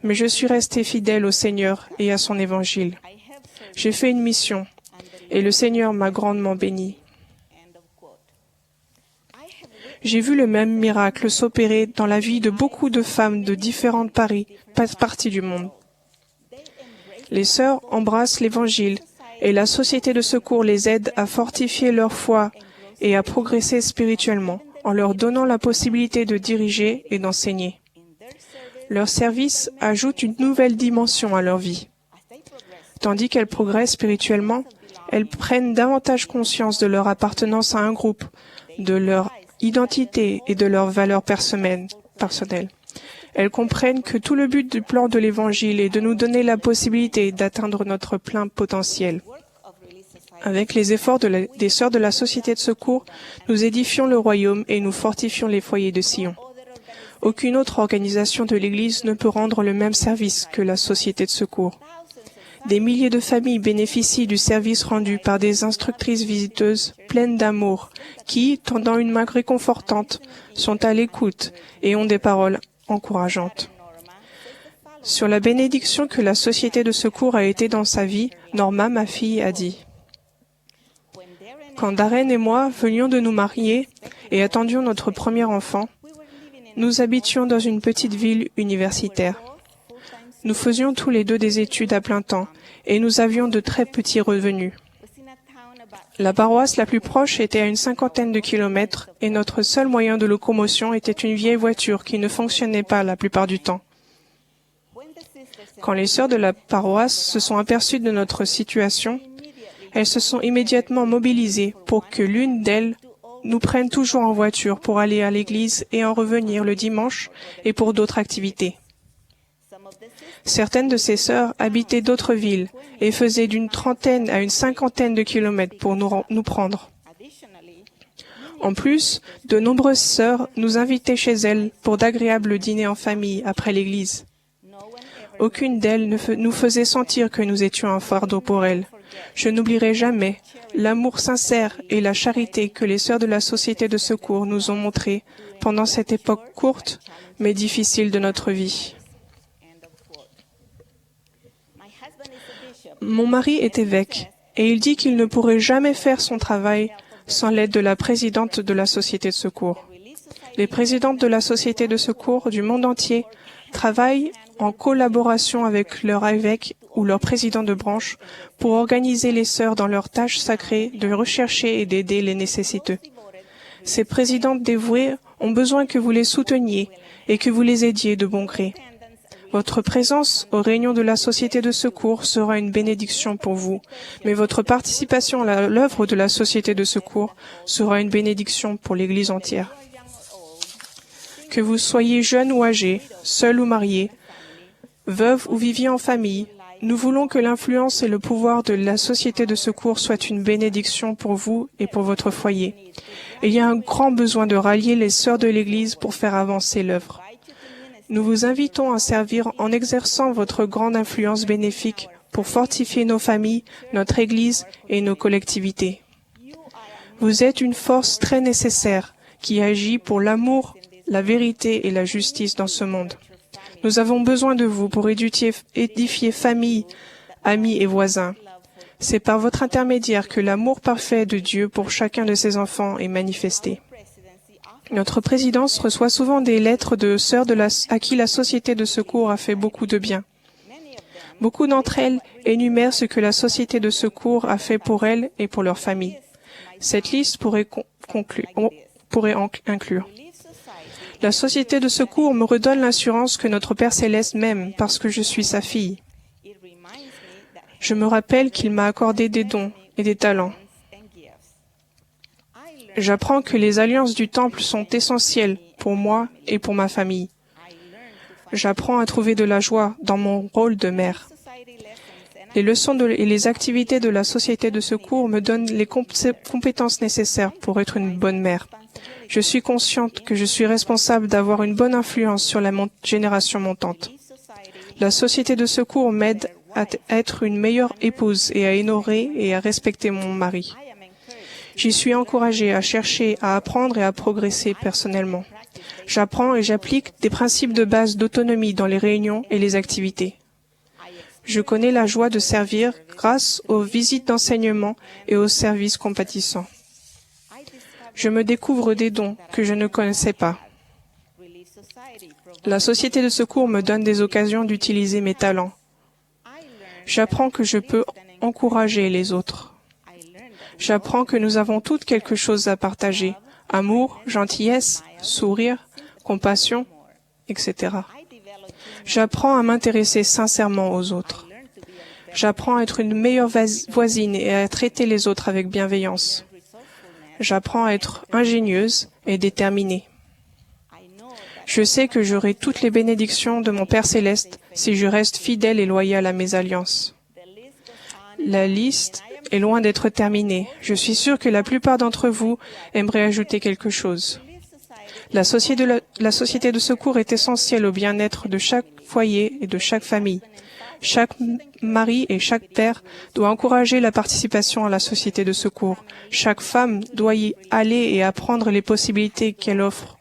mais je suis resté fidèle au Seigneur et à son évangile. J'ai fait une mission et le Seigneur m'a grandement béni. J'ai vu le même miracle s'opérer dans la vie de beaucoup de femmes de différentes parties du monde. Les sœurs embrassent l'Évangile et la Société de secours les aide à fortifier leur foi et à progresser spirituellement en leur donnant la possibilité de diriger et d'enseigner. Leur service ajoute une nouvelle dimension à leur vie. Tandis qu'elles progressent spirituellement, elles prennent davantage conscience de leur appartenance à un groupe, de leur identité et de leurs valeurs personnelles. Elles comprennent que tout le but du plan de l'Évangile est de nous donner la possibilité d'atteindre notre plein potentiel. Avec les efforts des sœurs de la Société de secours, nous édifions le royaume et nous fortifions les foyers de Sion. Aucune autre organisation de l'Église ne peut rendre le même service que la Société de secours. Des milliers de familles bénéficient du service rendu par des instructrices visiteuses pleines d'amour qui, tendant une main réconfortante, sont à l'écoute et ont des paroles encourageante. Sur la bénédiction que la Société de secours a été dans sa vie, Norma, ma fille, a dit « Quand Darren et moi venions de nous marier et attendions notre premier enfant, nous habitions dans une petite ville universitaire. Nous faisions tous les deux des études à plein temps et nous avions de très petits revenus. La paroisse la plus proche était à une 50aine de kilomètres et notre seul moyen de locomotion était une vieille voiture qui ne fonctionnait pas la plupart du temps. Quand les sœurs de la paroisse se sont aperçues de notre situation, elles se sont immédiatement mobilisées pour que l'une d'elles nous prenne toujours en voiture pour aller à l'église et en revenir le dimanche et pour d'autres activités. Certaines de ces sœurs habitaient d'autres villes et faisaient d'une 30aine à une 50aine de kilomètres pour nous prendre. En plus, de nombreuses sœurs nous invitaient chez elles pour d'agréables dîners en famille après l'église. Aucune d'elles ne nous faisait sentir que nous étions un fardeau pour elles. Je n'oublierai jamais l'amour sincère et la charité que les sœurs de la Société de secours nous ont montré pendant cette époque courte mais difficile de notre vie. Mon mari est évêque et il dit qu'il ne pourrait jamais faire son travail sans l'aide de la présidente de la Société de secours. Les présidentes de la Société de secours du monde entier travaillent en collaboration avec leur évêque ou leur président de branche pour organiser les sœurs dans leurs tâches sacrées de rechercher et d'aider les nécessiteux. Ces présidentes dévouées ont besoin que vous les souteniez et que vous les aidiez de bon gré. Votre présence aux réunions de la Société de secours sera une bénédiction pour vous, mais votre participation à l'œuvre de la Société de secours sera une bénédiction pour l'Église entière. Que vous soyez jeune ou âgé, seul ou marié, veuve ou viviez en famille, nous voulons que l'influence et le pouvoir de la Société de secours soient une bénédiction pour vous et pour votre foyer. Il y a un grand besoin de rallier les sœurs de l'Église pour faire avancer l'œuvre. Nous vous invitons à servir en exerçant votre grande influence bénéfique pour fortifier nos familles, notre Église et nos collectivités. Vous êtes une force très nécessaire qui agit pour l'amour, la vérité et la justice dans ce monde. Nous avons besoin de vous pour édifier familles, amis et voisins. C'est par votre intermédiaire que l'amour parfait de Dieu pour chacun de ses enfants est manifesté. Notre présidence reçoit souvent des lettres de sœurs à qui la Société de secours a fait beaucoup de bien. Beaucoup d'entre elles énumèrent ce que la Société de secours a fait pour elles et pour leur famille. Cette liste pourrait inclure. La Société de secours me redonne l'assurance que notre Père Céleste m'aime parce que je suis sa fille. Je me rappelle qu'il m'a accordé des dons et des talents. J'apprends que les alliances du Temple sont essentielles pour moi et pour ma famille. J'apprends à trouver de la joie dans mon rôle de mère. Les leçons et les activités de la Société de secours me donnent les compétences nécessaires pour être une bonne mère. Je suis consciente que je suis responsable d'avoir une bonne influence sur la génération montante. La Société de secours m'aide à être une meilleure épouse et à honorer et à respecter mon mari. J'y suis encouragée à chercher, à apprendre et à progresser personnellement. J'apprends et j'applique des principes de base d'autonomie dans les réunions et les activités. Je connais la joie de servir grâce aux visites d'enseignement et aux services compatissants. Je me découvre des dons que je ne connaissais pas. La Société de secours me donne des occasions d'utiliser mes talents. J'apprends que je peux encourager les autres. J'apprends que nous avons toutes quelque chose à partager. Amour, gentillesse, sourire, compassion, etc. J'apprends à m'intéresser sincèrement aux autres. J'apprends à être une meilleure voisine et à traiter les autres avec bienveillance. J'apprends à être ingénieuse et déterminée. Je sais que j'aurai toutes les bénédictions de mon Père Céleste si je reste fidèle et loyale à mes alliances. La liste est loin d'être terminée. Je suis sûre que la plupart d'entre vous aimeraient ajouter quelque chose. La Société de secours est essentielle au bien-être de chaque foyer et de chaque famille. Chaque mari et chaque père doit encourager la participation à la Société de secours. Chaque femme doit y aller et apprendre les possibilités qu'elle offre.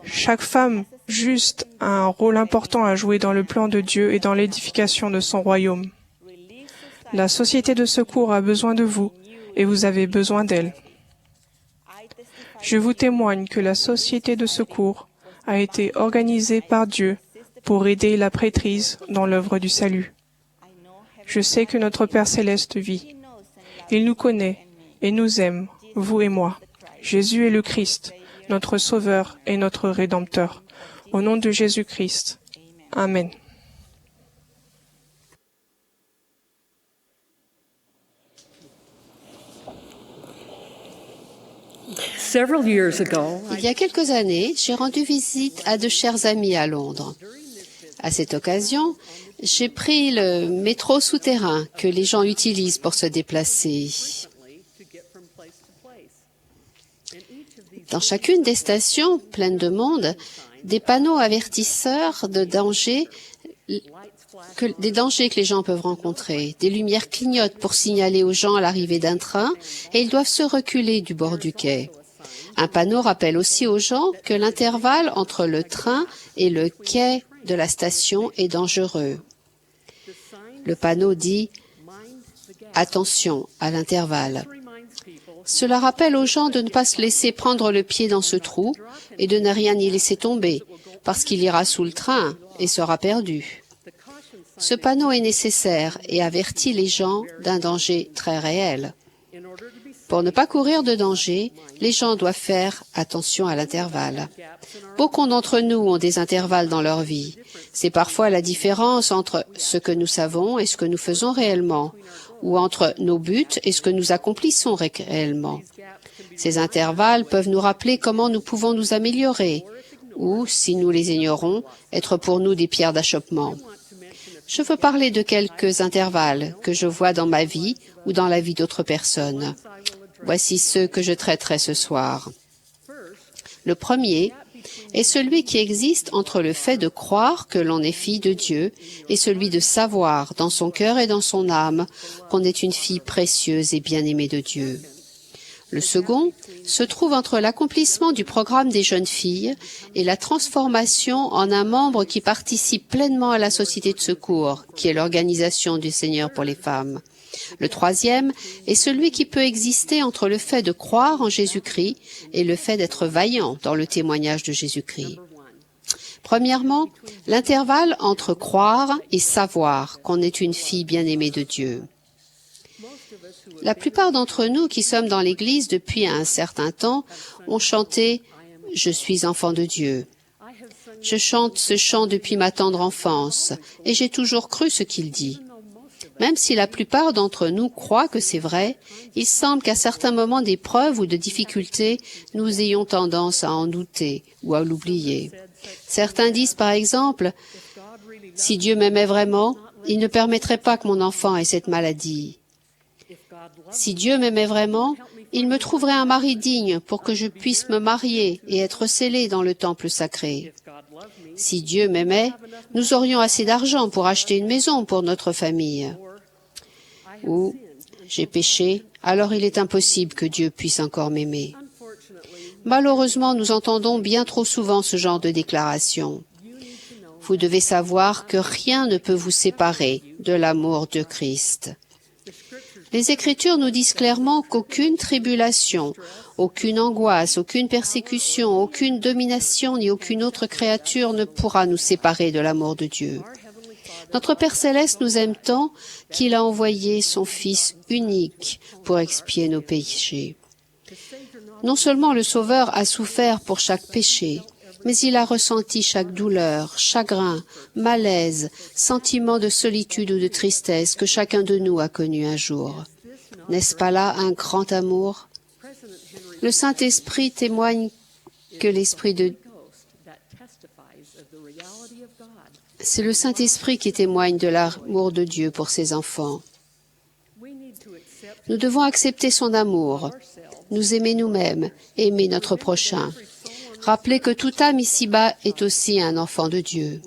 Chaque femme juste a un rôle important à jouer dans le plan de Dieu et dans l'édification de son royaume. La Société de secours a besoin de vous et vous avez besoin d'elle. Je vous témoigne que la Société de secours a été organisée par Dieu pour aider la prêtrise dans l'œuvre du salut. Je sais que notre Père Céleste vit. Il nous connaît et nous aime, vous et moi. Jésus est le Christ, notre Sauveur et notre Rédempteur. Au nom de Jésus-Christ. Amen. Il y a quelques années, j'ai rendu visite à de chers amis à Londres. À cette occasion, j'ai pris le métro souterrain que les gens utilisent pour se déplacer. Dans chacune des stations pleines de monde, des panneaux avertisseurs de dangers, des dangers que les gens peuvent rencontrer. Des lumières clignotent pour signaler aux gens l'arrivée d'un train et ils doivent se reculer du bord du quai. Un panneau rappelle aussi aux gens que l'intervalle entre le train et le quai de la station est dangereux. Le panneau dit « Attention à l'intervalle ». Cela rappelle aux gens de ne pas se laisser prendre le pied dans ce trou et de ne rien y laisser tomber, parce qu'il ira sous le train et sera perdu. Ce panneau est nécessaire et avertit les gens d'un danger très réel. Pour ne pas courir de danger, les gens doivent faire attention à l'intervalle. Beaucoup d'entre nous ont des intervalles dans leur vie. C'est parfois la différence entre ce que nous savons et ce que nous faisons réellement, ou entre nos buts et ce que nous accomplissons réellement. Ces intervalles peuvent nous rappeler comment nous pouvons nous améliorer, ou, si nous les ignorons, être pour nous des pierres d'achoppement. Je veux parler de quelques intervalles que je vois dans ma vie ou dans la vie d'autres personnes. Voici ceux que je traiterai ce soir. Le premier est celui qui existe entre le fait de croire que l'on est fille de Dieu et celui de savoir dans son cœur et dans son âme qu'on est une fille précieuse et bien-aimée de Dieu. Le second se trouve entre l'accomplissement du programme des jeunes filles et la transformation en un membre qui participe pleinement à la société de secours, qui est l'organisation du Seigneur pour les femmes. Le troisième est celui qui peut exister entre le fait de croire en Jésus-Christ et le fait d'être vaillant dans le témoignage de Jésus-Christ. Premièrement, l'intervalle entre croire et savoir qu'on est une fille bien-aimée de Dieu. La plupart d'entre nous qui sommes dans l'Église depuis un certain temps ont chanté « Je suis enfant de Dieu ». Je chante ce chant depuis ma tendre enfance et j'ai toujours cru ce qu'il dit. Même si la plupart d'entre nous croient que c'est vrai, il semble qu'à certains moments d'épreuve ou de difficulté, nous ayons tendance à en douter ou à l'oublier. Certains disent par exemple, « Si Dieu m'aimait vraiment, il ne permettrait pas que mon enfant ait cette maladie. Si Dieu m'aimait vraiment, il me trouverait un mari digne pour que je puisse me marier et être scellée dans le temple sacré. Si Dieu m'aimait, nous aurions assez d'argent pour acheter une maison pour notre famille. Ou, j'ai péché, alors il est impossible que Dieu puisse encore m'aimer. » Malheureusement, nous entendons bien trop souvent ce genre de déclaration. Vous devez savoir que rien ne peut vous séparer de l'amour de Christ. Les Écritures nous disent clairement qu'aucune tribulation, aucune angoisse, aucune persécution, aucune domination ni aucune autre créature ne pourra nous séparer de l'amour de Dieu. Notre Père Céleste nous aime tant qu'il a envoyé son Fils unique pour expier nos péchés. Non seulement le Sauveur a souffert pour chaque péché, mais il a ressenti chaque douleur, chagrin, malaise, sentiment de solitude ou de tristesse que chacun de nous a connu un jour. N'est-ce pas là un grand amour? Le Saint-Esprit témoigne que c'est le Saint-Esprit qui témoigne de l'amour de Dieu pour ses enfants. Nous devons accepter son amour, nous aimer nous-mêmes, aimer notre prochain. Rappelez que toute âme ici-bas est aussi un enfant de Dieu.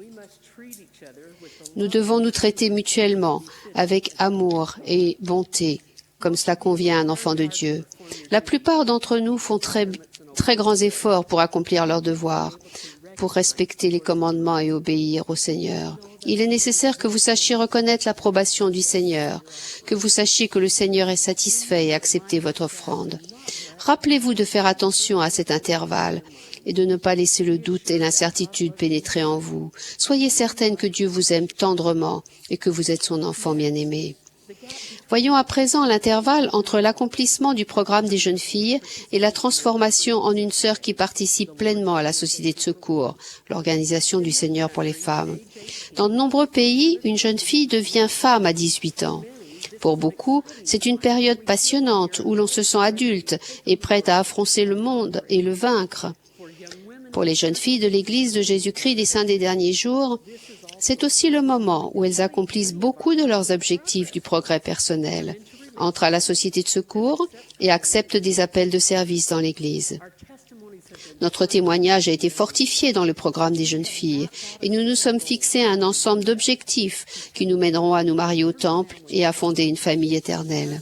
Nous devons nous traiter mutuellement avec amour et bonté, comme cela convient à un enfant de Dieu. La plupart d'entre nous font très grands efforts pour accomplir leurs devoirs, pour respecter les commandements et obéir au Seigneur. Il est nécessaire que vous sachiez reconnaître l'approbation du Seigneur, que vous sachiez que le Seigneur est satisfait et accepté votre offrande. Rappelez-vous de faire attention à cet intervalle et de ne pas laisser le doute et l'incertitude pénétrer en vous. Soyez certaine que Dieu vous aime tendrement et que vous êtes son enfant bien-aimé. Voyons à présent l'intervalle entre l'accomplissement du programme des jeunes filles et la transformation en une sœur qui participe pleinement à la société de secours, l'organisation du Seigneur pour les femmes. Dans de nombreux pays, une jeune fille devient femme à 18 ans. Pour beaucoup, c'est une période passionnante où l'on se sent adulte et prête à affronter le monde et le vaincre. Pour les jeunes filles de l'Église de Jésus-Christ des Saints des Derniers Jours, c'est aussi le moment où elles accomplissent beaucoup de leurs objectifs du progrès personnel, entrent à la société de secours et acceptent des appels de service dans l'Église. Notre témoignage a été fortifié dans le programme des jeunes filles et nous nous sommes fixés un ensemble d'objectifs qui nous mèneront à nous marier au temple et à fonder une famille éternelle.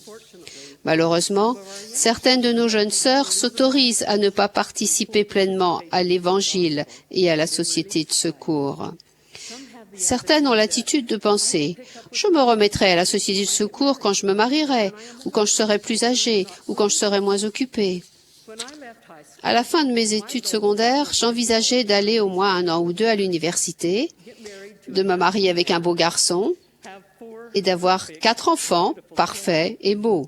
Malheureusement, certaines de nos jeunes sœurs s'autorisent à ne pas participer pleinement à l'Évangile et à la société de secours. Certaines ont l'attitude de penser « Je me remettrai à la société de secours quand je me marierai, ou quand je serai plus âgée, ou quand je serai moins occupée. » À la fin de mes études secondaires, j'envisageais d'aller au moins 1 an ou 2 à l'université, de me marier avec un beau garçon et d'avoir 4 enfants parfaits et beaux,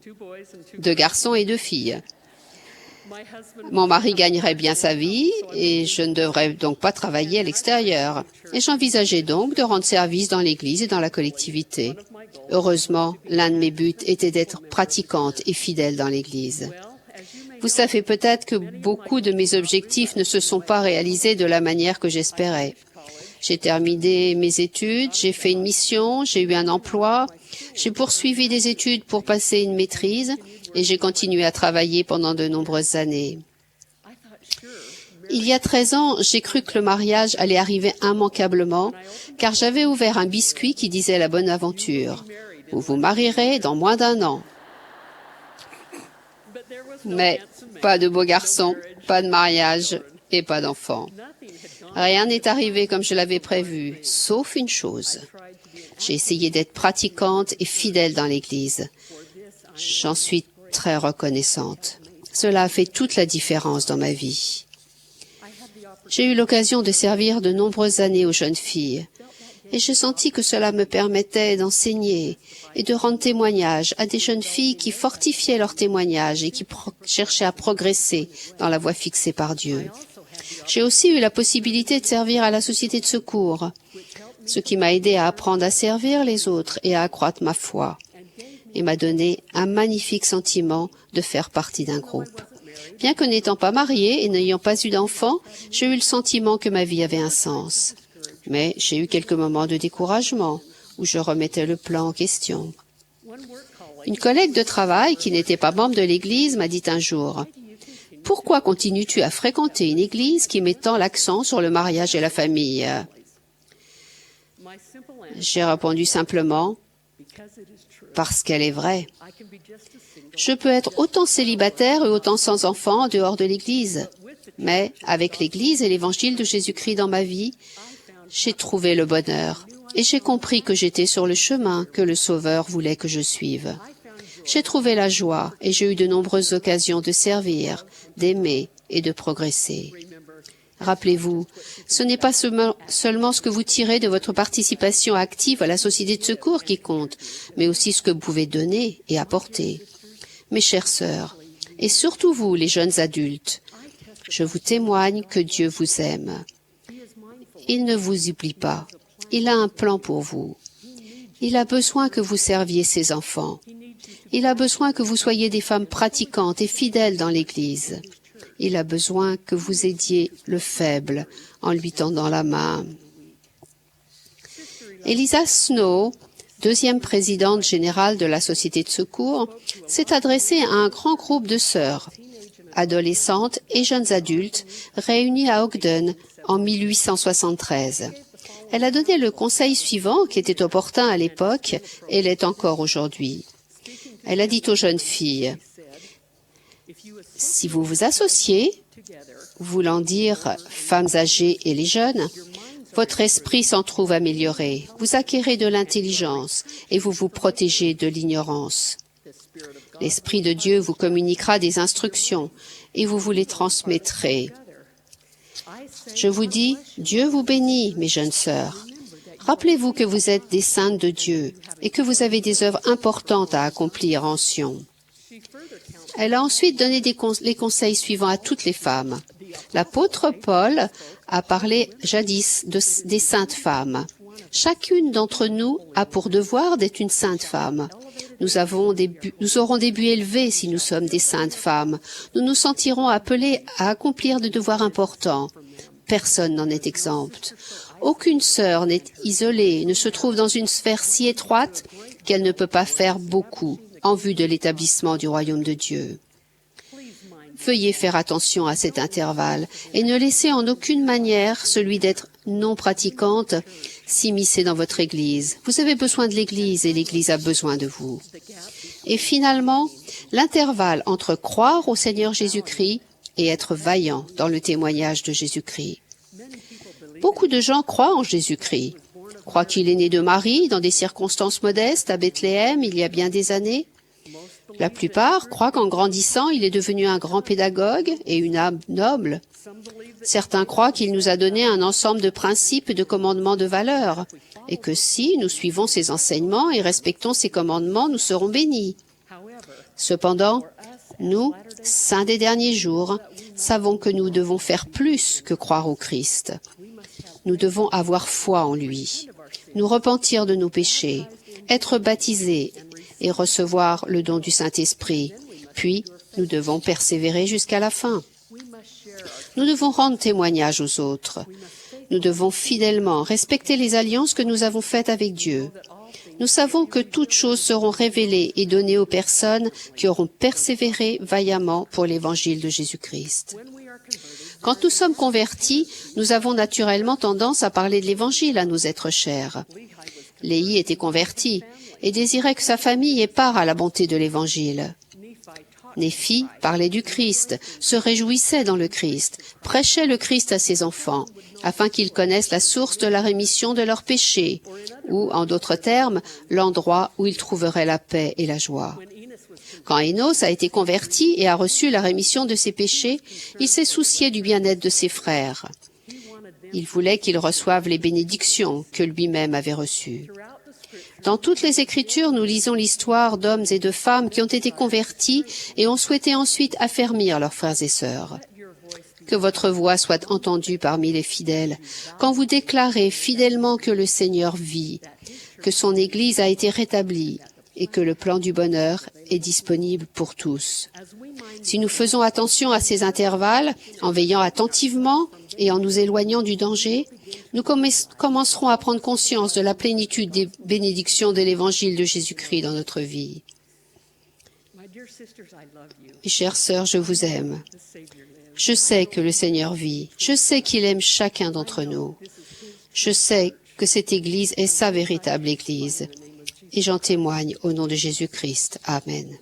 2 garçons et 2 filles. Mon mari gagnerait bien sa vie et je ne devrais donc pas travailler à l'extérieur. Et j'envisageais donc de rendre service dans l'Église et dans la collectivité. Heureusement, l'un de mes buts était d'être pratiquante et fidèle dans l'Église. Vous savez peut-être que beaucoup de mes objectifs ne se sont pas réalisés de la manière que j'espérais. J'ai terminé mes études, j'ai fait une mission, j'ai eu un emploi, j'ai poursuivi des études pour passer une maîtrise et j'ai continué à travailler pendant de nombreuses années. Il y a 13 ans, j'ai cru que le mariage allait arriver immanquablement, car j'avais ouvert un biscuit qui disait la bonne aventure. Vous vous marierez dans moins d'1 an. Mais pas de beau garçon, pas de mariage et pas d'enfant. Rien n'est arrivé comme je l'avais prévu, sauf une chose. J'ai essayé d'être pratiquante et fidèle dans l'Église. J'en suis très reconnaissante. Cela a fait toute la différence dans ma vie. J'ai eu l'occasion de servir de nombreuses années aux jeunes filles et j'ai senti que cela me permettait d'enseigner et de rendre témoignage à des jeunes filles qui fortifiaient leur témoignage et qui cherchaient à progresser dans la voie fixée par Dieu. J'ai aussi eu la possibilité de servir à la Société de secours, ce qui m'a aidé à apprendre à servir les autres et à accroître ma foi, et m'a donné un magnifique sentiment de faire partie d'un groupe. Bien que n'étant pas mariée et n'ayant pas eu d'enfant, j'ai eu le sentiment que ma vie avait un sens. Mais j'ai eu quelques moments de découragement où je remettais le plan en question. Une collègue de travail qui n'était pas membre de l'Église m'a dit un jour « Pourquoi continues-tu à fréquenter une Église qui met tant l'accent sur le mariage et la famille ?» J'ai répondu simplement « Parce qu'elle est vraie. Je peux être autant célibataire et autant sans enfant en dehors de l'Église, mais avec l'Église et l'Évangile de Jésus-Christ dans ma vie, j'ai trouvé le bonheur et j'ai compris que j'étais sur le chemin que le Sauveur voulait que je suive. J'ai trouvé la joie et j'ai eu de nombreuses occasions de servir, d'aimer et de progresser. Rappelez-vous, ce n'est pas seulement ce que vous tirez de votre participation active à la Société de secours qui compte, mais aussi ce que vous pouvez donner et apporter. Mes chères sœurs, et surtout vous, les jeunes adultes, je vous témoigne que Dieu vous aime. Il ne vous oublie pas. Il a un plan pour vous. Il a besoin que vous serviez ses enfants. Il a besoin que vous soyez des femmes pratiquantes et fidèles dans l'Église. Il a besoin que vous aidiez le faible en lui tendant la main. Elisa Snow, deuxième présidente générale de la Société de secours, s'est adressée à un grand groupe de sœurs, adolescentes et jeunes adultes, réunis à Ogden en 1873. Elle a donné le conseil suivant, qui était opportun à l'époque et l'est encore aujourd'hui. Elle a dit aux jeunes filles, « Si vous vous associez, voulant dire femmes âgées et les jeunes, votre esprit s'en trouve amélioré, vous acquérez de l'intelligence et vous vous protégez de l'ignorance. L'Esprit de Dieu vous communiquera des instructions et vous vous les transmettrez. Je vous dis, Dieu vous bénit, mes jeunes sœurs. Rappelez-vous que vous êtes des saintes de Dieu et que vous avez des œuvres importantes à accomplir en Sion. » Elle a ensuite donné les conseils suivants à toutes les femmes. L'apôtre Paul a parlé jadis des saintes femmes. Chacune d'entre nous a pour devoir d'être une sainte femme. Nous aurons des buts élevés si nous sommes des saintes femmes. Nous nous sentirons appelés à accomplir des devoirs importants. Personne n'en est exempt. Aucune sœur n'est isolée, ne se trouve dans une sphère si étroite qu'elle ne peut pas faire beaucoup en vue de l'établissement du royaume de Dieu. Veuillez faire attention à cet intervalle et ne laissez en aucune manière celui d'être non pratiquante s'immiscer dans votre Église. Vous avez besoin de l'Église et l'Église a besoin de vous. Et finalement, l'intervalle entre croire au Seigneur Jésus-Christ et être vaillant dans le témoignage de Jésus-Christ. Beaucoup de gens croient en Jésus-Christ, croient qu'il est né de Marie dans des circonstances modestes à Bethléem il y a bien des années. La plupart croient qu'en grandissant, il est devenu un grand pédagogue et une âme noble. Certains croient qu'il nous a donné un ensemble de principes et de commandements de valeurs, et que si nous suivons ses enseignements et respectons ses commandements, nous serons bénis. Cependant, nous, saints des derniers jours, savons que nous devons faire plus que croire au Christ. Nous devons avoir foi en lui, nous repentir de nos péchés, être baptisés et recevoir le don du Saint-Esprit. Puis, nous devons persévérer jusqu'à la fin. Nous devons rendre témoignage aux autres. Nous devons fidèlement respecter les alliances que nous avons faites avec Dieu. Nous savons que toutes choses seront révélées et données aux personnes qui auront persévéré vaillamment pour l'évangile de Jésus-Christ. Quand nous sommes convertis, nous avons naturellement tendance à parler de l'évangile à nos êtres chers. Léhi était converti et désirait que sa famille ait part à la bonté de l'évangile. Néphi parlait du Christ, se réjouissait dans le Christ, prêchait le Christ à ses enfants, afin qu'ils connaissent la source de la rémission de leurs péchés, ou, en d'autres termes, l'endroit où ils trouveraient la paix et la joie. Quand Énos a été converti et a reçu la rémission de ses péchés, il s'est soucié du bien-être de ses frères. Il voulait qu'ils reçoivent les bénédictions que lui-même avait reçues. Dans toutes les Écritures, nous lisons l'histoire d'hommes et de femmes qui ont été convertis et ont souhaité ensuite affermir leurs frères et sœurs. Que votre voix soit entendue parmi les fidèles, quand vous déclarez fidèlement que le Seigneur vit, que son Église a été rétablie et que le plan du bonheur est disponible pour tous. Si nous faisons attention à ces intervalles, en veillant attentivement et en nous éloignant du danger, nous commencerons à prendre conscience de la plénitude des bénédictions de l'Évangile de Jésus-Christ dans notre vie. Mes chères sœurs, je vous aime. Je sais que le Seigneur vit. Je sais qu'il aime chacun d'entre nous. Je sais que cette Église est sa véritable Église. Et j'en témoigne au nom de Jésus-Christ. Amen.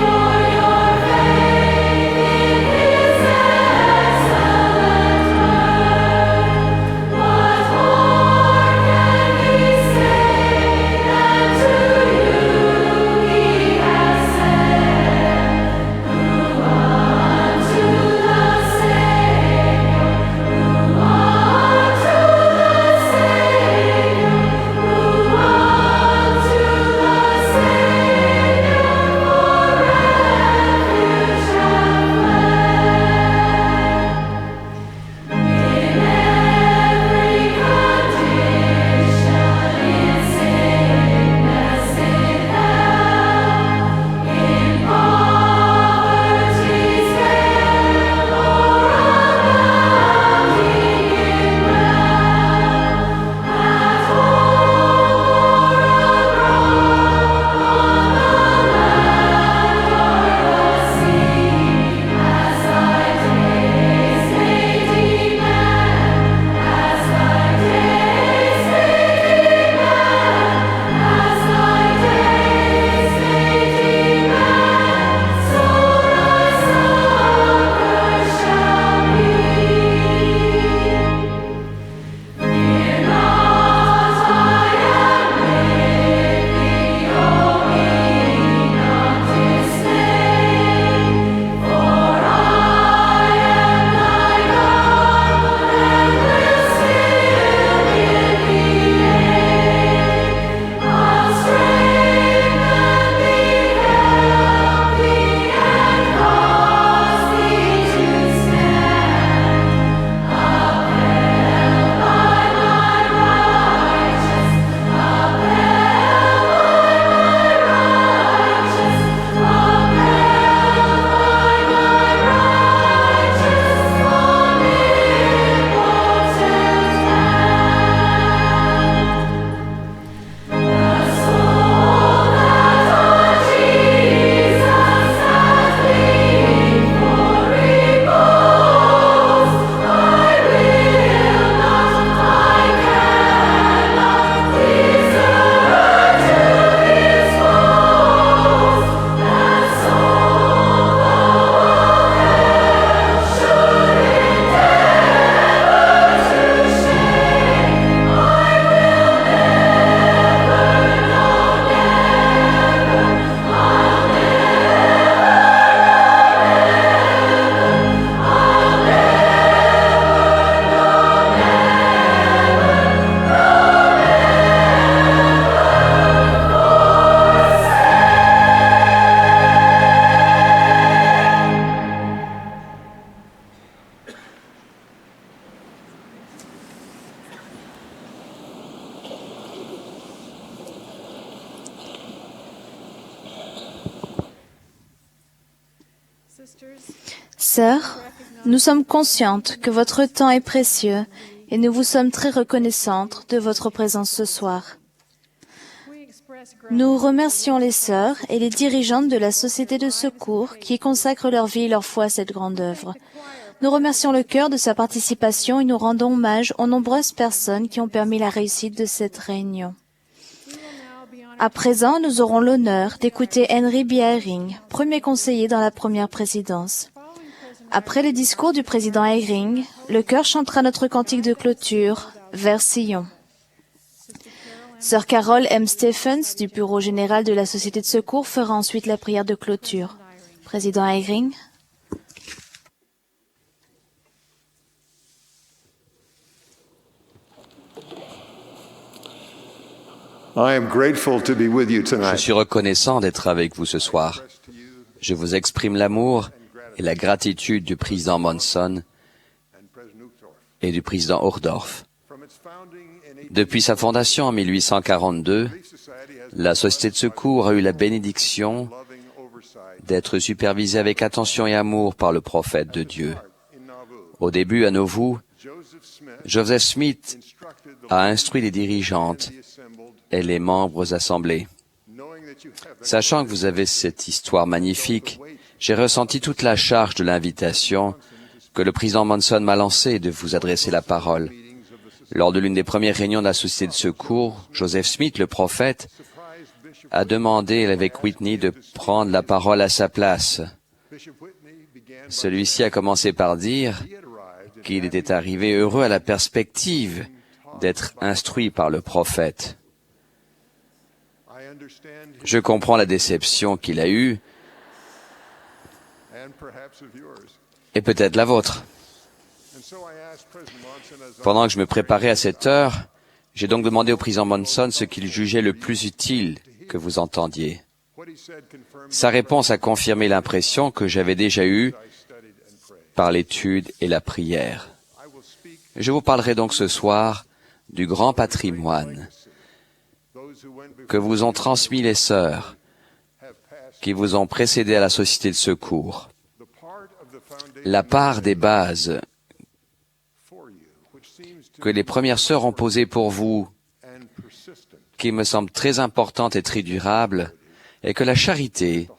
For Sœurs, nous sommes conscientes que votre temps est précieux et nous vous sommes très reconnaissantes de votre présence ce soir. Nous remercions les sœurs et les dirigeantes de la Société de secours qui consacrent leur vie et leur foi à cette grande œuvre. Nous remercions le chœur de sa participation et nous rendons hommage aux nombreuses personnes qui ont permis la réussite de cette réunion. À présent, nous aurons l'honneur d'écouter Henry B. Eyring, premier conseiller dans la première présidence. Après le discours du président Eyring, le chœur chantera notre cantique de clôture, Vers Sion. Sœur Carol M. Stephens, du bureau général de la Société de secours, fera ensuite la prière de clôture. Président Eyring. Je suis reconnaissant d'être avec vous ce soir. Je vous exprime l'amour et la gratitude du président Monson et du président Uchtdorf. Depuis sa fondation en 1842, la Société de secours a eu la bénédiction d'être supervisée avec attention et amour par le prophète de Dieu. Au début, à Nauvoo, Joseph Smith a instruit les dirigeantes et les membres assemblés. Sachant que vous avez cette histoire magnifique, j'ai ressenti toute la charge de l'invitation que le président Monson m'a lancée de vous adresser la parole. Lors de l'une des premières réunions de la Société de secours, Joseph Smith, le prophète, a demandé à l'évêque Whitney de prendre la parole à sa place. Celui-ci a commencé par dire qu'il était arrivé heureux à la perspective d'être instruit par le prophète. Je comprends la déception qu'il a eue, et peut-être la vôtre. Pendant que je me préparais à cette heure, j'ai donc demandé au président Monson ce qu'il jugeait le plus utile que vous entendiez. Sa réponse a confirmé l'impression que j'avais déjà eue par l'étude et la prière. Je vous parlerai donc ce soir du grand patrimoine que vous ont transmis les sœurs qui vous ont précédé à la Société de secours. La part des bases que les premières sœurs ont posées pour vous, qui me semble très importante et très durable, est que la charité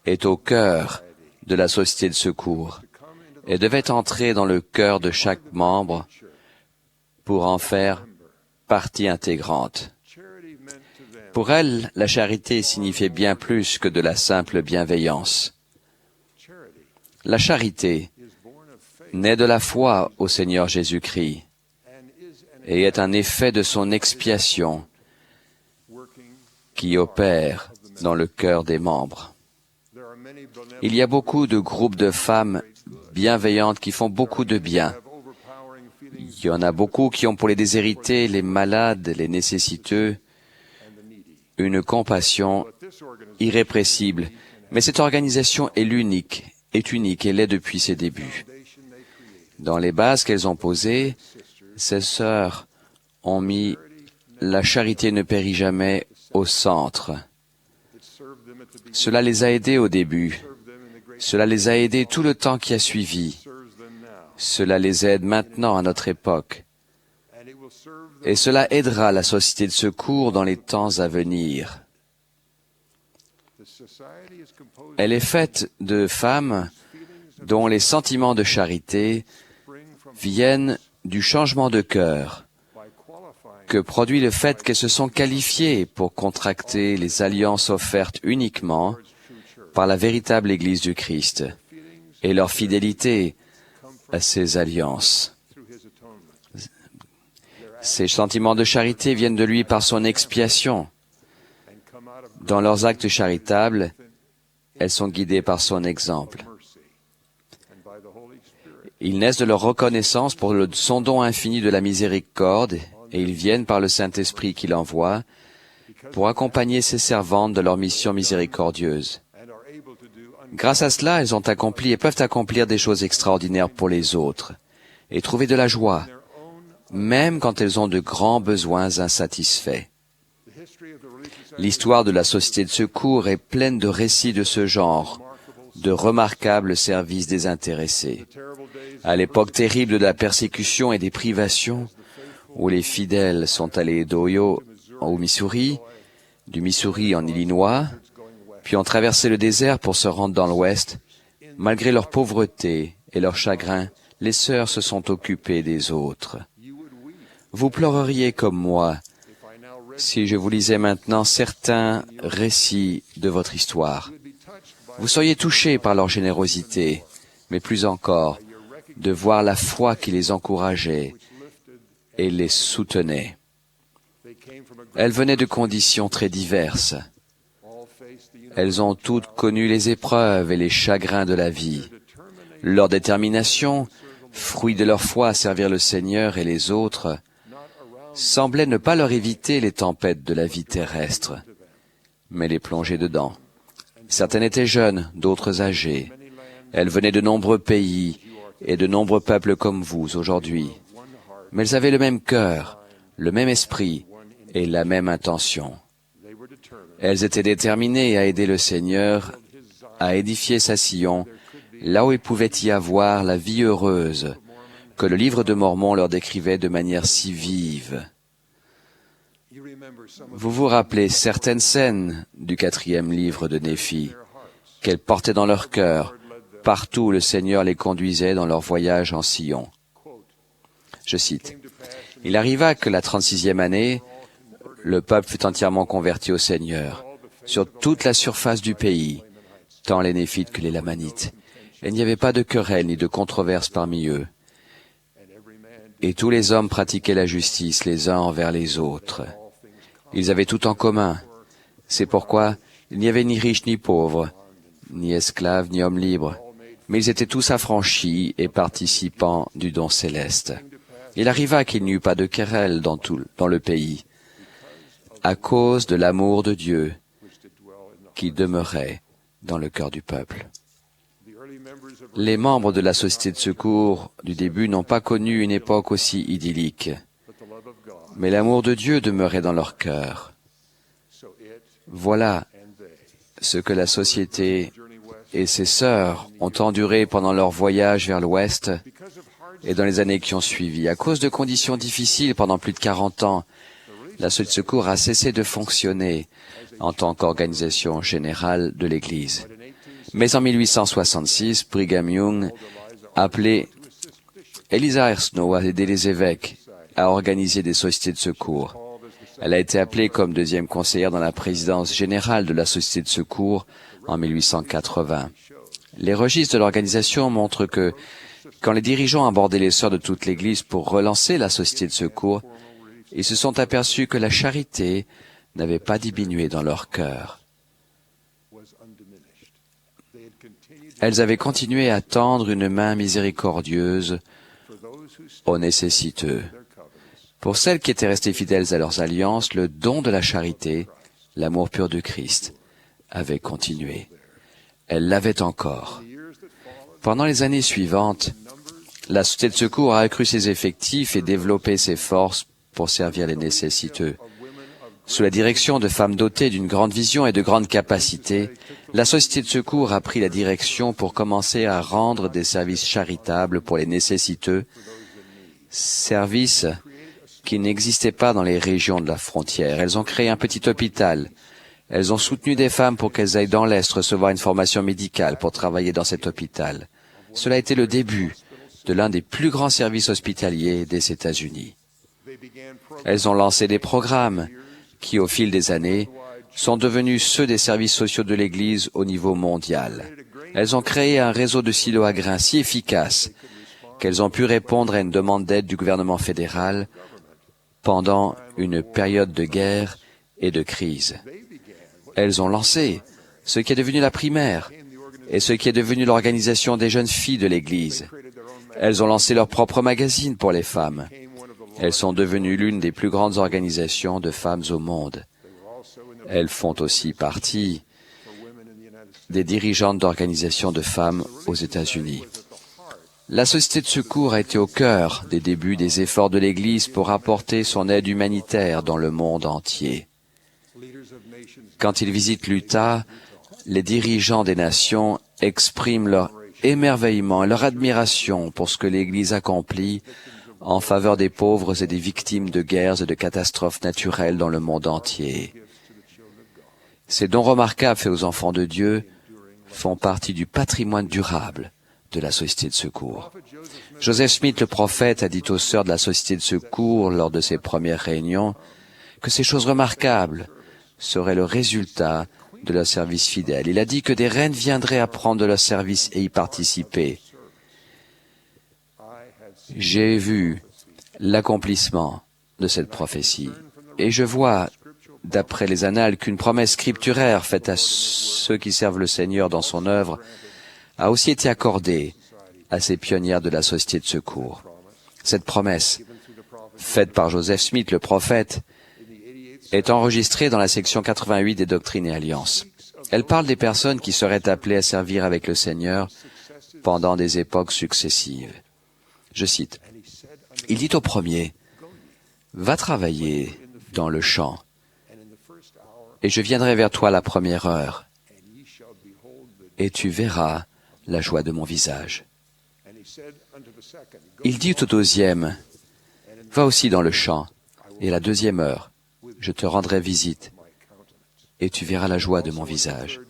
est au cœur de la Société de secours et devait entrer dans le cœur de chaque membre pour en faire partie intégrante. Pour elle, la charité signifiait bien plus que de la simple bienveillance. La charité naît de la foi au Seigneur Jésus-Christ et est un effet de son expiation qui opère dans le cœur des membres. Il y a beaucoup de groupes de femmes bienveillantes qui font beaucoup de bien. Il y en a beaucoup qui ont pour les déshérités, les malades, les nécessiteux, une compassion irrépressible. Mais cette organisation est unique et l'est depuis ses débuts. Dans les bases qu'elles ont posées, ces sœurs ont mis la charité ne périt jamais au centre. Cela les a aidés au début. Cela les a aidés tout le temps qui a suivi. Cela les aide maintenant à notre époque. Et cela aidera la Société de secours dans les temps à venir. Elle est faite de femmes dont les sentiments de charité viennent du changement de cœur que produit le fait qu'elles se sont qualifiées pour contracter les alliances offertes uniquement par la véritable Église du Christ et leur fidélité à ces alliances. Ces sentiments de charité viennent de lui par son expiation. Dans leurs actes charitables, elles sont guidées par son exemple. Ils naissent de leur reconnaissance pour son don infini de la miséricorde et ils viennent par le Saint-Esprit qu'il envoie pour accompagner ses servantes de leur mission miséricordieuse. Grâce à cela, elles ont accompli et peuvent accomplir des choses extraordinaires pour les autres et trouver de la joie, même quand elles ont de grands besoins insatisfaits. L'histoire de la Société de secours est pleine de récits de ce genre, de remarquables services désintéressés. À l'époque terrible de la persécution et des privations, où les fidèles sont allés d'Ohio au Missouri, du Missouri en Illinois, puis ont traversé le désert pour se rendre dans l'Ouest, malgré leur pauvreté et leur chagrin, les sœurs se sont occupées des autres. Vous pleureriez comme moi si je vous lisais maintenant certains récits de votre histoire. Vous seriez touchés par leur générosité, mais plus encore, de voir la foi qui les encourageait et les soutenait. Elles venaient de conditions très diverses. Elles ont toutes connu les épreuves et les chagrins de la vie. Leur détermination, fruit de leur foi à servir le Seigneur et les autres, semblait ne pas leur éviter les tempêtes de la vie terrestre, mais les plonger dedans. Certaines étaient jeunes, d'autres âgées. Elles venaient de nombreux pays et de nombreux peuples comme vous aujourd'hui. Mais elles avaient le même cœur, le même esprit et la même intention. Elles étaient déterminées à aider le Seigneur à édifier sa Sion, là où il pouvait y avoir la vie heureuse que le livre de Mormon leur décrivait de manière si vive. Vous vous rappelez certaines scènes du 4e livre de Néphi, qu'elles portaient dans leur cœur, partout où le Seigneur les conduisait dans leur voyage en Sion. Je cite, « Il arriva que la 36e année, le peuple fut entièrement converti au Seigneur, sur toute la surface du pays, tant les Néphites que les Lamanites. Il n'y avait pas de querelle ni de controverse parmi eux. Et tous les hommes pratiquaient la justice les uns envers les autres. Ils avaient tout en commun. C'est pourquoi il n'y avait ni riches ni pauvres, ni esclaves ni hommes libres, mais ils étaient tous affranchis et participants du don céleste. Il arriva qu'il n'y eut pas de querelle dans le pays, à cause de l'amour de Dieu qui demeurait dans le cœur du peuple. Les membres de la Société de secours du début n'ont pas connu une époque aussi idyllique, mais l'amour de Dieu demeurait dans leur cœur. Voilà ce que la Société et ses sœurs ont enduré pendant leur voyage vers l'Ouest et dans les années qui ont suivi. À cause de conditions difficiles pendant plus de 40 ans, la Société de secours a cessé de fonctionner en tant qu'organisation générale de l'Église. Mais en 1866, Brigham Young, appelé Eliza Snow, a aidé les évêques à organiser des sociétés de secours. Elle a été appelée comme deuxième conseillère dans la présidence générale de la Société de secours en 1880. Les registres de l'organisation montrent que quand les dirigeants abordaient les sœurs de toute l'Église pour relancer la Société de secours, ils se sont aperçus que la charité n'avait pas diminué dans leur cœur. Elles avaient continué à tendre une main miséricordieuse aux nécessiteux. Pour celles qui étaient restées fidèles à leurs alliances, le don de la charité, l'amour pur de Christ, avait continué. Elles l'avaient encore. Pendant les années suivantes, la Société de secours a accru ses effectifs et développé ses forces pour servir les nécessiteux. Sous la direction de femmes dotées d'une grande vision et de grandes capacités, la Société de secours a pris la direction pour commencer à rendre des services charitables pour les nécessiteux, services qui n'existaient pas dans les régions de la frontière. Elles ont créé un petit hôpital. Elles ont soutenu des femmes pour qu'elles aillent dans l'Est recevoir une formation médicale pour travailler dans cet hôpital. Cela a été le début de l'un des plus grands services hospitaliers des États-Unis. Elles ont lancé des programmes qui, au fil des années, sont devenus ceux des services sociaux de l'Église au niveau mondial. Elles ont créé un réseau de silos à grains si efficace qu'elles ont pu répondre à une demande d'aide du gouvernement fédéral pendant une période de guerre et de crise. Elles ont lancé ce qui est devenu la primaire et ce qui est devenu l'organisation des jeunes filles de l'Église. Elles ont lancé leur propre magazine pour les femmes. Elles sont devenues l'une des plus grandes organisations de femmes au monde. Elles font aussi partie des dirigeantes d'organisations de femmes aux États-Unis. La Société de secours a été au cœur des débuts des efforts de l'Église pour apporter son aide humanitaire dans le monde entier. Quand ils visitent l'Utah, les dirigeants des nations expriment leur émerveillement et leur admiration pour ce que l'Église accomplit en faveur des pauvres et des victimes de guerres et de catastrophes naturelles dans le monde entier. Ces dons remarquables faits aux enfants de Dieu font partie du patrimoine durable de la Société de secours. Joseph Smith, le prophète, a dit aux sœurs de la Société de secours lors de ses premières réunions que ces choses remarquables seraient le résultat de leur service fidèle. Il a dit que des reines viendraient apprendre de leur service et y participer. J'ai vu l'accomplissement de cette prophétie et je vois, d'après les annales, qu'une promesse scripturaire faite à ceux qui servent le Seigneur dans son œuvre a aussi été accordée à ces pionnières de la Société de secours. Cette promesse, faite par Joseph Smith, le prophète, est enregistrée dans la section 88 des Doctrines et Alliances. Elle parle des personnes qui seraient appelées à servir avec le Seigneur pendant des époques successives. Je cite, « Il dit au premier, « Va travailler dans le champ, et je viendrai vers toi à la première heure, et tu verras la joie de mon visage. » Il dit au deuxième, « Va aussi dans le champ, et à la deuxième heure, je te rendrai visite, et tu verras la joie de mon visage. »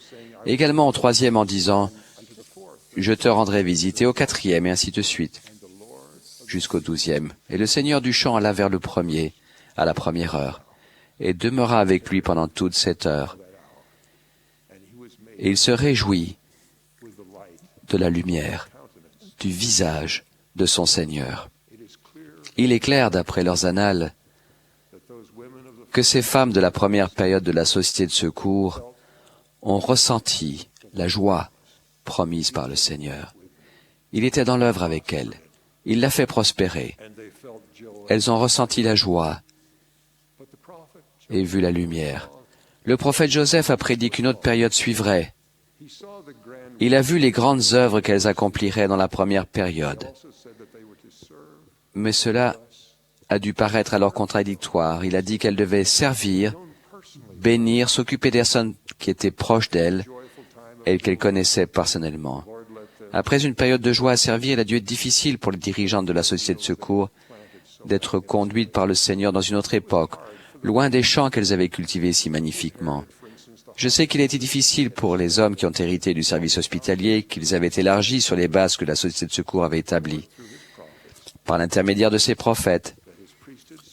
Et également au troisième en disant, « Je te rendrai visite, et au quatrième, et ainsi de suite, jusqu'au 12e. Et le Seigneur du champ alla vers le premier, à la première heure, et demeura avec lui pendant toute cette heure. Et il se réjouit de la lumière, du visage de son Seigneur. » Il est clair, d'après leurs annales, que ces femmes de la première période de la Société de secours ont ressenti la joie promise par le Seigneur. Il était dans l'œuvre avec elles. Il l'a fait prospérer. Elles ont ressenti la joie et vu la lumière. Le prophète Joseph a prédit qu'une autre période suivrait. Il a vu les grandes œuvres qu'elles accompliraient dans la première période. Mais cela a dû paraître alors contradictoire. Il a dit qu'elles devaient servir, bénir, s'occuper des personnes qui étaient proches d'elles et qu'elles connaissaient personnellement. Après une période de joie à servir, il a dû être difficile pour les dirigeantes de la Société de secours d'être conduites par le Seigneur dans une autre époque, loin des champs qu'elles avaient cultivés si magnifiquement. Je sais qu'il a été difficile pour les hommes qui ont hérité du service hospitalier, qu'ils avaient élargi sur les bases que la Société de secours avait établies. Par l'intermédiaire de ses prophètes,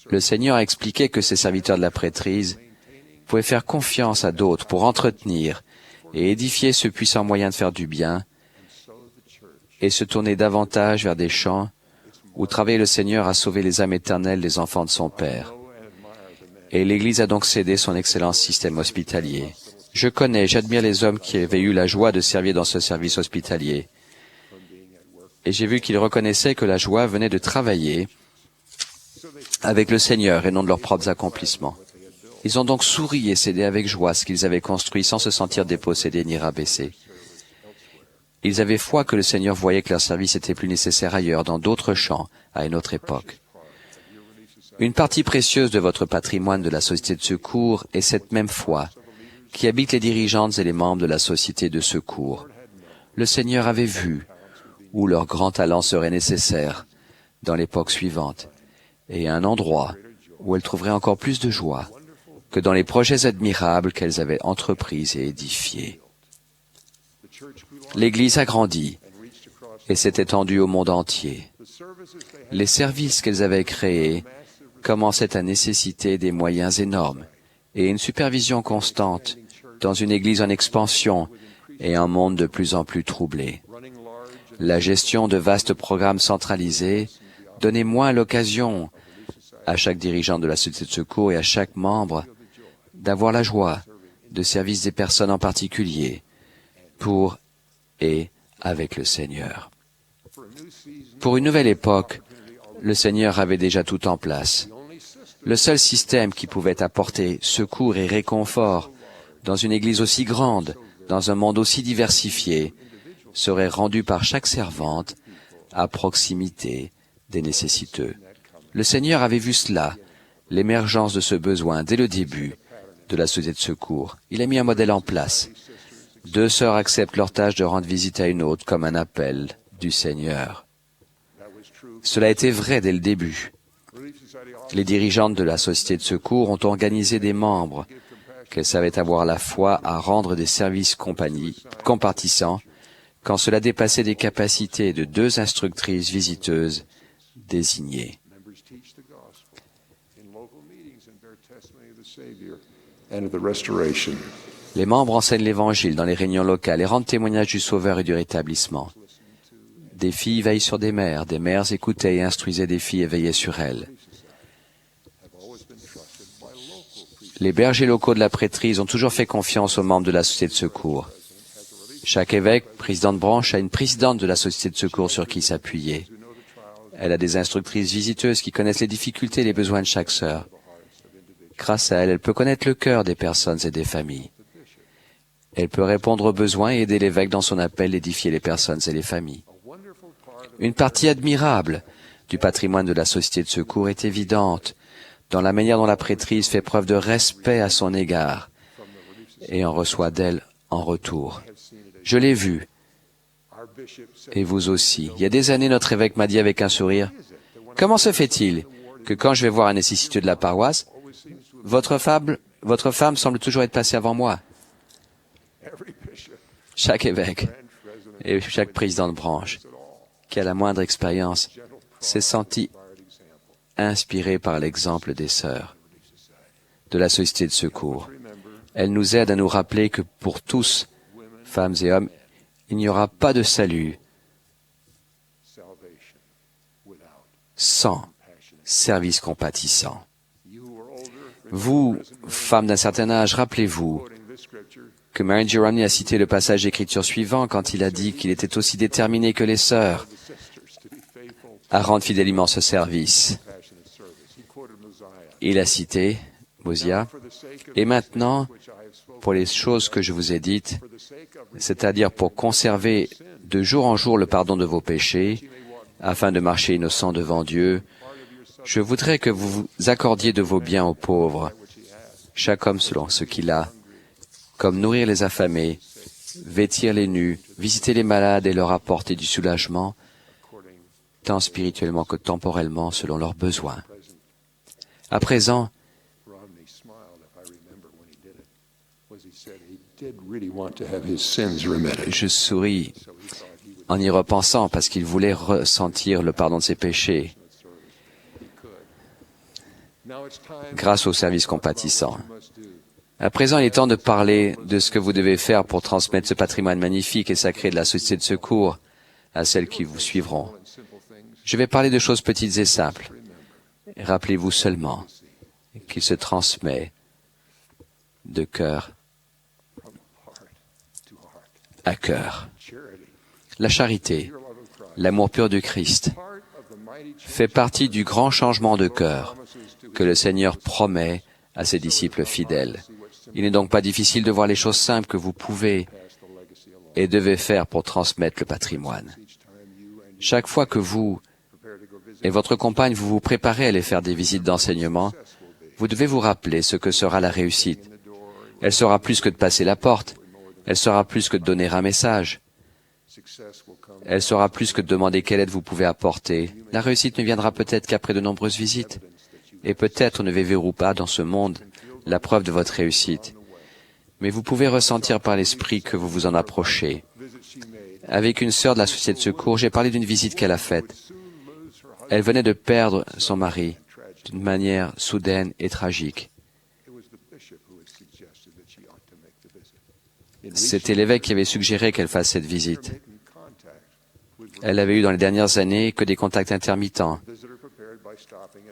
le Seigneur a expliqué que ses serviteurs de la prêtrise pouvaient faire confiance à d'autres pour entretenir et édifier ce puissant moyen de faire du bien et se tourner davantage vers des champs où travaillait le Seigneur à sauver les âmes éternelles des enfants de son Père. Et l'Église a donc cédé son excellent système hospitalier. Je connais, j'admire les hommes qui avaient eu la joie de servir dans ce service hospitalier. Et j'ai vu qu'ils reconnaissaient que la joie venait de travailler avec le Seigneur et non de leurs propres accomplissements. Ils ont donc souri et cédé avec joie ce qu'ils avaient construit sans se sentir dépossédés ni rabaissés. Ils avaient foi que le Seigneur voyait que leur service était plus nécessaire ailleurs, dans d'autres champs, à une autre époque. Une partie précieuse de votre patrimoine de la Société de secours est cette même foi qui habite les dirigeantes et les membres de la Société de secours. Le Seigneur avait vu où leur grand talent serait nécessaire dans l'époque suivante, et un endroit où elles trouveraient encore plus de joie que dans les projets admirables qu'elles avaient entrepris et édifiés. L'Église a grandi et s'est étendue au monde entier. Les services qu'elles avaient créés commençaient à nécessiter des moyens énormes et une supervision constante dans une Église en expansion et un monde de plus en plus troublé. La gestion de vastes programmes centralisés donnait moins l'occasion à chaque dirigeant de la Société de secours et à chaque membre d'avoir la joie de servir des personnes en particulier pour et avec le Seigneur. Pour une nouvelle époque, le Seigneur avait déjà tout en place. Le seul système qui pouvait apporter secours et réconfort dans une Église aussi grande, dans un monde aussi diversifié, serait rendu par chaque servante à proximité des nécessiteux. Le Seigneur avait vu cela, l'émergence de ce besoin dès le début, de la société de secours. Il a mis un modèle en place. 2 sœurs acceptent leur tâche de rendre visite à une autre comme un appel du Seigneur. Cela a été vrai dès le début. Les dirigeantes de la société de secours ont organisé des membres qu'elles savaient avoir la foi à rendre des services compatissants quand cela dépassait des capacités de 2 instructrices visiteuses désignées. Les membres enseignent l'Évangile dans les réunions locales et rendent témoignage du Sauveur et du rétablissement. Des filles veillent sur des mères écoutaient et instruisaient des filles et veillaient sur elles. Les bergers locaux de la prêtrise ont toujours fait confiance aux membres de la société de secours. Chaque évêque, président de branche, a une présidente de la société de secours sur qui s'appuyer. Elle a des instructrices visiteuses qui connaissent les difficultés et les besoins de chaque sœur. Grâce à elle, elle peut connaître le cœur des personnes et des familles. Elle peut répondre aux besoins et aider l'évêque dans son appel d'édifier les personnes et les familles. Une partie admirable du patrimoine de la société de secours est évidente dans la manière dont la prêtrise fait preuve de respect à son égard et en reçoit d'elle en retour. Je l'ai vu, et vous aussi. Il y a des années, notre évêque m'a dit avec un sourire, « Comment se fait-il que quand je vais voir un nécessiteux de la paroisse, votre femme semble toujours être passée avant moi ?» Chaque évêque et chaque président de branche qui a la moindre expérience s'est senti inspiré par l'exemple des sœurs de la société de secours. Elle nous aide à nous rappeler que pour tous, femmes et hommes, il n'y aura pas de salut sans service compatissant. Vous, femmes d'un certain âge, rappelez-vous que Mary J. Romney a cité le passage d'écriture suivant quand il a dit qu'il était aussi déterminé que les sœurs à rendre fidèlement ce service. Il a cité Mosia, « Et maintenant, pour les choses que je vous ai dites, c'est-à-dire pour conserver de jour en jour le pardon de vos péchés, afin de marcher innocent devant Dieu, je voudrais que vous vous accordiez de vos biens aux pauvres, chaque homme selon ce qu'il a, comme nourrir les affamés, vêtir les nus, visiter les malades et leur apporter du soulagement, tant spirituellement que temporellement selon leurs besoins. À présent, je souris en y repensant parce qu'il voulait ressentir le pardon de ses péchés grâce au service compatissant. À présent, il est temps de parler de ce que vous devez faire pour transmettre ce patrimoine magnifique et sacré de la société de secours à celles qui vous suivront. Je vais parler de choses petites et simples. Rappelez-vous seulement qu'il se transmet de cœur à cœur. La charité, l'amour pur du Christ, fait partie du grand changement de cœur que le Seigneur promet à ses disciples fidèles. Il n'est donc pas difficile de voir les choses simples que vous pouvez et devez faire pour transmettre le patrimoine. Chaque fois que vous et votre compagne vous préparez à aller faire des visites d'enseignement, vous devez vous rappeler ce que sera la réussite. Elle sera plus que de passer la porte. Elle sera plus que de donner un message. Elle sera plus que de demander quelle aide vous pouvez apporter. La réussite ne viendra peut-être qu'après de nombreuses visites. Et peut-être ne verrez-vous pas dans ce monde la preuve de votre réussite. Mais vous pouvez ressentir par l'esprit que vous vous en approchez. Avec une sœur de la société de secours, j'ai parlé d'une visite qu'elle a faite. Elle venait de perdre son mari d'une manière soudaine et tragique. C'était l'évêque qui avait suggéré qu'elle fasse cette visite. Elle avait eu dans les dernières années que des contacts intermittents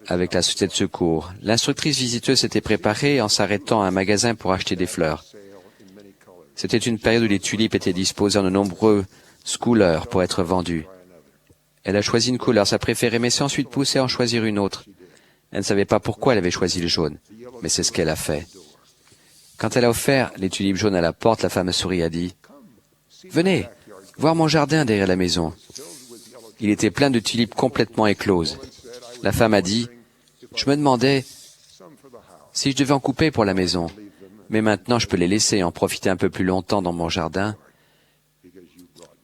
avec la société de secours. L'instructrice visiteuse s'était préparée en s'arrêtant à un magasin pour acheter des fleurs. C'était une période où les tulipes étaient disposées en de nombreuses couleurs pour être vendues. Elle a choisi une couleur, sa préférée, mais s'est ensuite poussée à en choisir une autre. Elle ne savait pas pourquoi elle avait choisi le jaune, mais c'est ce qu'elle a fait. Quand elle a offert les tulipes jaunes à la porte, la femme a souri et a dit « Venez, voir mon jardin derrière la maison. » Il était plein de tulipes complètement écloses. La femme a dit « Je me demandais si je devais en couper pour la maison. Mais maintenant, je peux les laisser et en profiter un peu plus longtemps dans mon jardin,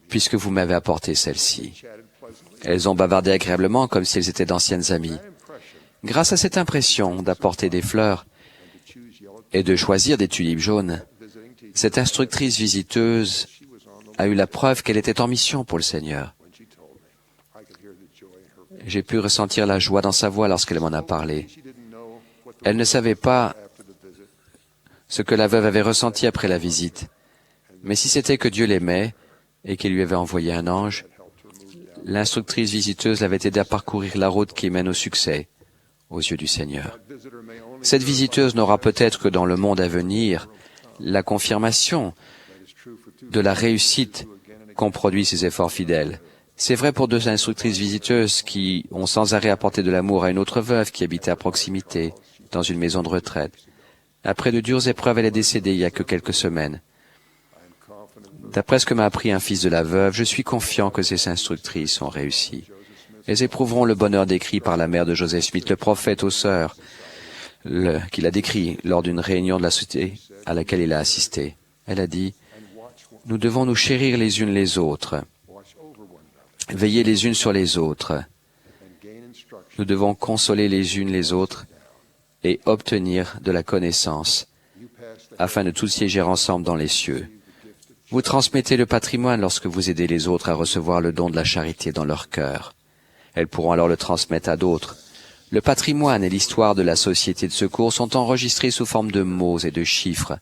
puisque vous m'avez apporté celles-ci. Elles ont bavardé agréablement comme si elles étaient d'anciennes amies. Grâce à cette impression d'apporter des fleurs et de choisir des tulipes jaunes, cette instructrice visiteuse a eu la preuve qu'elle était en mission pour le Seigneur. J'ai pu ressentir la joie dans sa voix lorsqu'elle m'en a parlé. Elle ne savait pas ce que la veuve avait ressenti après la visite. Mais si c'était que Dieu l'aimait et qu'il lui avait envoyé un ange, l'instructrice visiteuse l'avait aidé à parcourir la route qui mène au succès, aux yeux du Seigneur. Cette visiteuse n'aura peut-être que dans le monde à venir la confirmation de la réussite qu'ont produit ses efforts fidèles. C'est vrai pour deux instructrices visiteuses qui ont sans arrêt apporté de l'amour à une autre veuve qui habitait à proximité, dans une maison de retraite. Après de dures épreuves, elle est décédée il y a que quelques semaines. D'après ce que m'a appris un fils de la veuve, je suis confiant que ces instructrices ont réussi. Elles éprouveront le bonheur décrit par la mère de Joseph Smith, le prophète aux sœurs, qu'il a décrit lors d'une réunion de la société à laquelle il a assisté. Elle a dit, « Nous devons nous chérir les unes les autres, veiller les unes sur les autres. Nous devons consoler les unes les autres et obtenir de la connaissance, afin de tous siéger ensemble dans les cieux. Vous transmettez le patrimoine lorsque vous aidez les autres à recevoir le don de la charité dans leur cœur. Elles pourront alors le transmettre à d'autres. Le patrimoine et l'histoire de la société de secours sont enregistrés sous forme de mots et de chiffres,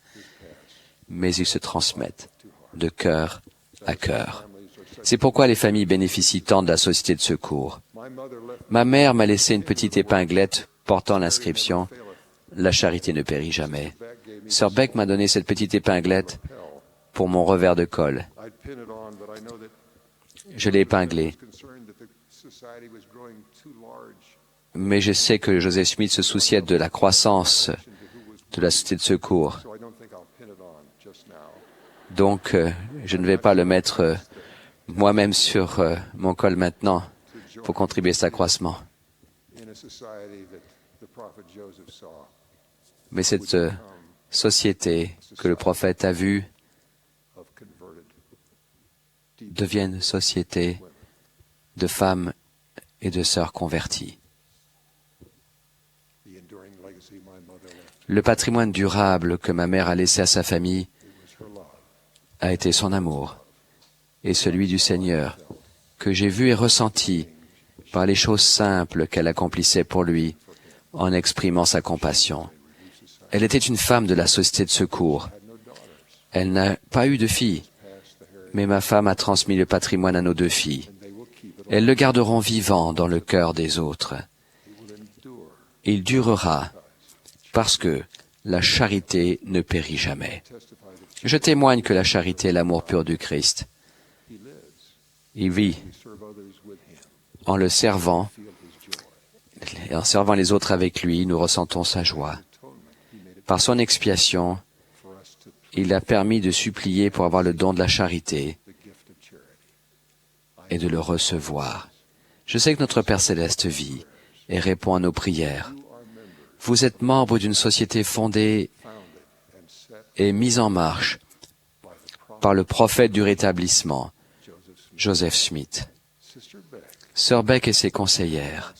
mais ils se transmettent de cœur à cœur. C'est pourquoi les familles bénéficient tant de la société de secours. Ma mère m'a laissé une petite épinglette portant l'inscription « La charité ne périt jamais ». Sœur Beck m'a donné cette petite épinglette pour mon revers de col. Je l'ai épinglée. Mais je sais que Joseph Smith se souciait de la croissance de la société de secours. Donc, je ne vais pas le mettre moi-même sur mon col maintenant pour contribuer à cet accroissement. Mais cette société que le prophète a vue devient une société de femmes et de sœurs converties. Le patrimoine durable que ma mère a laissé à sa famille a été son amour et celui du Seigneur que j'ai vu et ressenti par les choses simples qu'elle accomplissait pour lui en exprimant sa compassion. Elle était une femme de la société de secours. Elle n'a pas eu de filles, mais ma femme a transmis le patrimoine à nos deux filles. Elles le garderont vivant dans le cœur des autres. Il durera parce que la charité ne périt jamais. Je témoigne que la charité est l'amour pur du Christ. Il vit en le servant, et en servant les autres avec lui, nous ressentons sa joie. Par son expiation, il a permis de supplier pour avoir le don de la charité et de le recevoir. Je sais que notre Père Céleste vit et répond à nos prières. Vous êtes membre d'une société fondée et mise en marche par le prophète du rétablissement, Joseph Smith. Sœur Beck et ses conseillères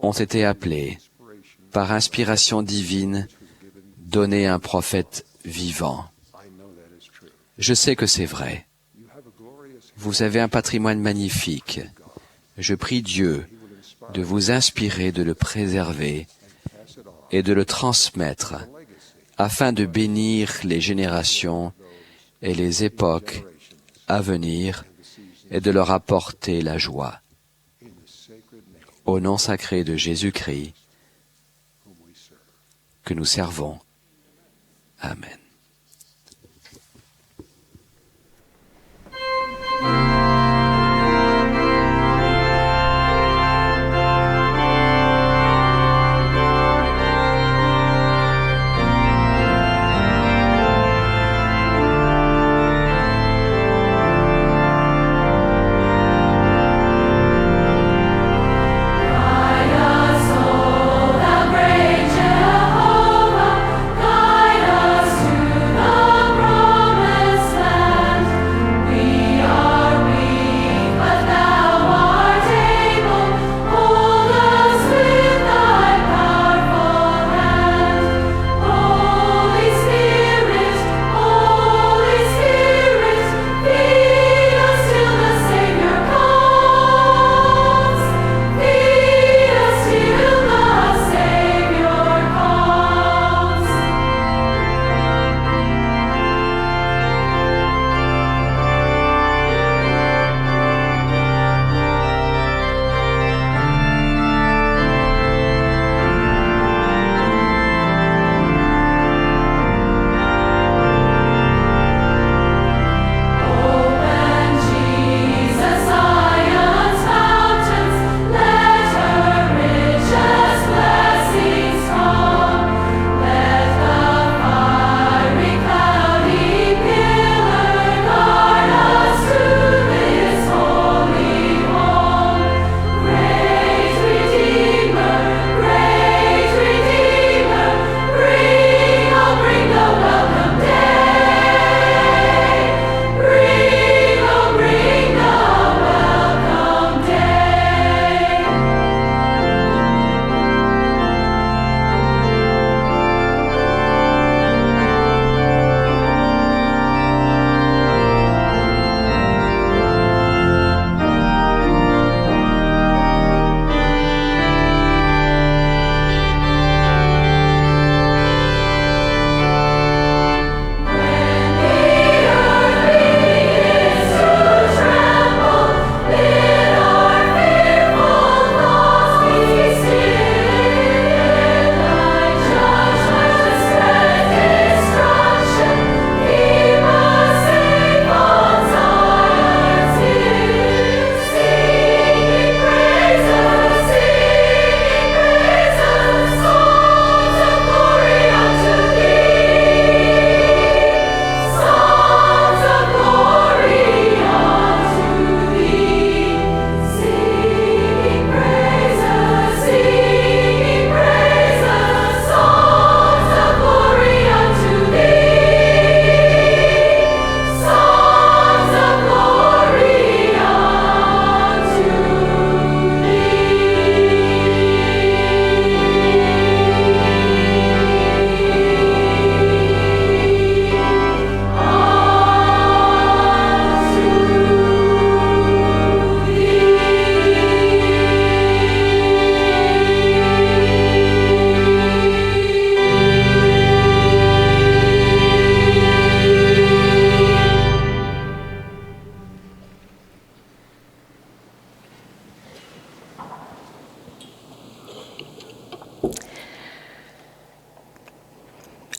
ont été appelées par inspiration divine donner un prophète vivant. Je sais que c'est vrai. Vous avez un patrimoine magnifique. Je prie Dieu de vous inspirer, de le préserver et de le transmettre afin de bénir les générations et les époques à venir et de leur apporter la joie. Au nom sacré de Jésus-Christ que nous servons. Amen. Thou great Jehovah, God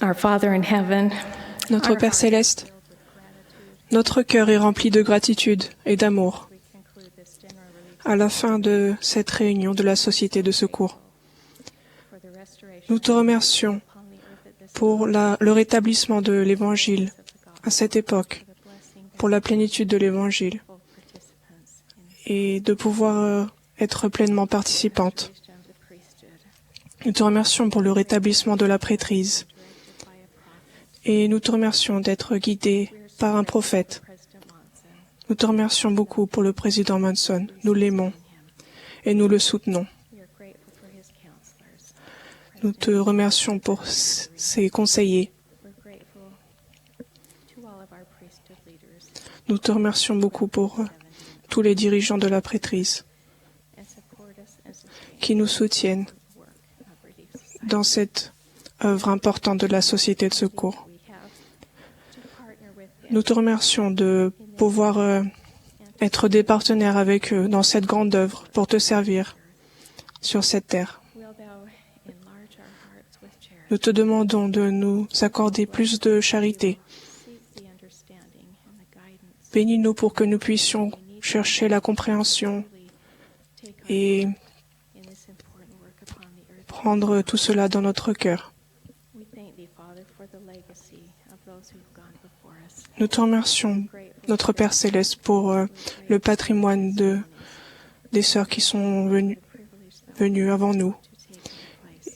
Our Father in heaven, Notre Père céleste, notre cœur est rempli de gratitude et d'amour à la fin de cette réunion de la Société de secours. Nous te remercions pour le rétablissement de l'Évangile à cette époque, pour la plénitude de l'Évangile et de pouvoir être pleinement participante. Nous te remercions pour le rétablissement de la prêtrise et nous te remercions d'être guidés par un prophète. Nous te remercions beaucoup pour le président Monson. Nous l'aimons et nous le soutenons. Nous te remercions pour ses conseillers. Nous te remercions beaucoup pour tous les dirigeants de la prêtrise qui nous soutiennent dans cette œuvre importante de la Société de secours. Nous te remercions de pouvoir être des partenaires avec eux dans cette grande œuvre pour te servir sur cette terre. Nous te demandons de nous accorder plus de charité. Bénis-nous pour que nous puissions chercher la compréhension et prendre tout cela dans notre cœur. Nous te remercions, notre Père céleste, pour le patrimoine des sœurs qui sont venues avant nous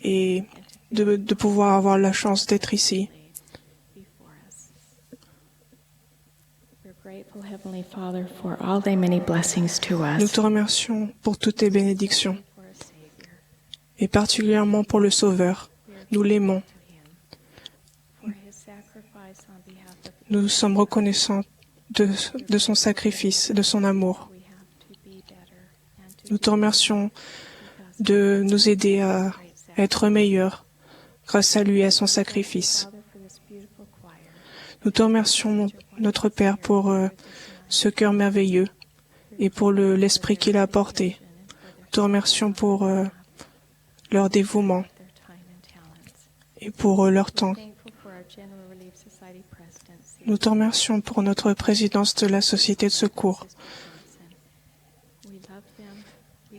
et de pouvoir avoir la chance d'être ici. Nous te remercions pour toutes tes bénédictions et particulièrement pour le Sauveur. Nous l'aimons. Nous sommes reconnaissants de son sacrifice, de son amour. Nous te remercions de nous aider à être meilleurs grâce à lui et à son sacrifice. Nous te remercions, notre Père, pour ce cœur merveilleux et pour l'esprit qu'il a apporté. Nous te remercions pour leur dévouement et pour leur temps. Nous te remercions pour notre présidence de la Société de secours.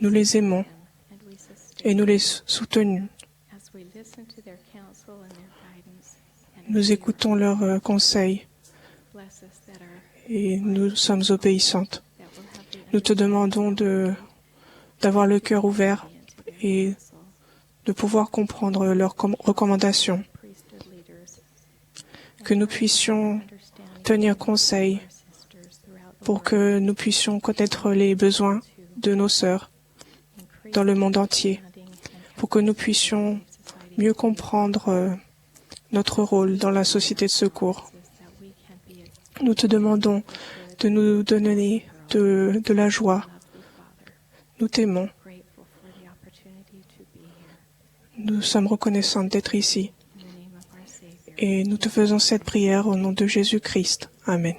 Nous les aimons et nous les soutenons. Nous écoutons leurs conseils et nous sommes obéissantes. Nous te demandons d'avoir le cœur ouvert et de pouvoir comprendre leurs recommandations, que nous puissions tenir conseil pour que nous puissions connaître les besoins de nos sœurs dans le monde entier, pour que nous puissions mieux comprendre notre rôle dans la société de secours. Nous te demandons de nous donner de la joie. Nous t'aimons. Nous sommes reconnaissants d'être ici. Et nous te faisons cette prière au nom de Jésus-Christ. Amen.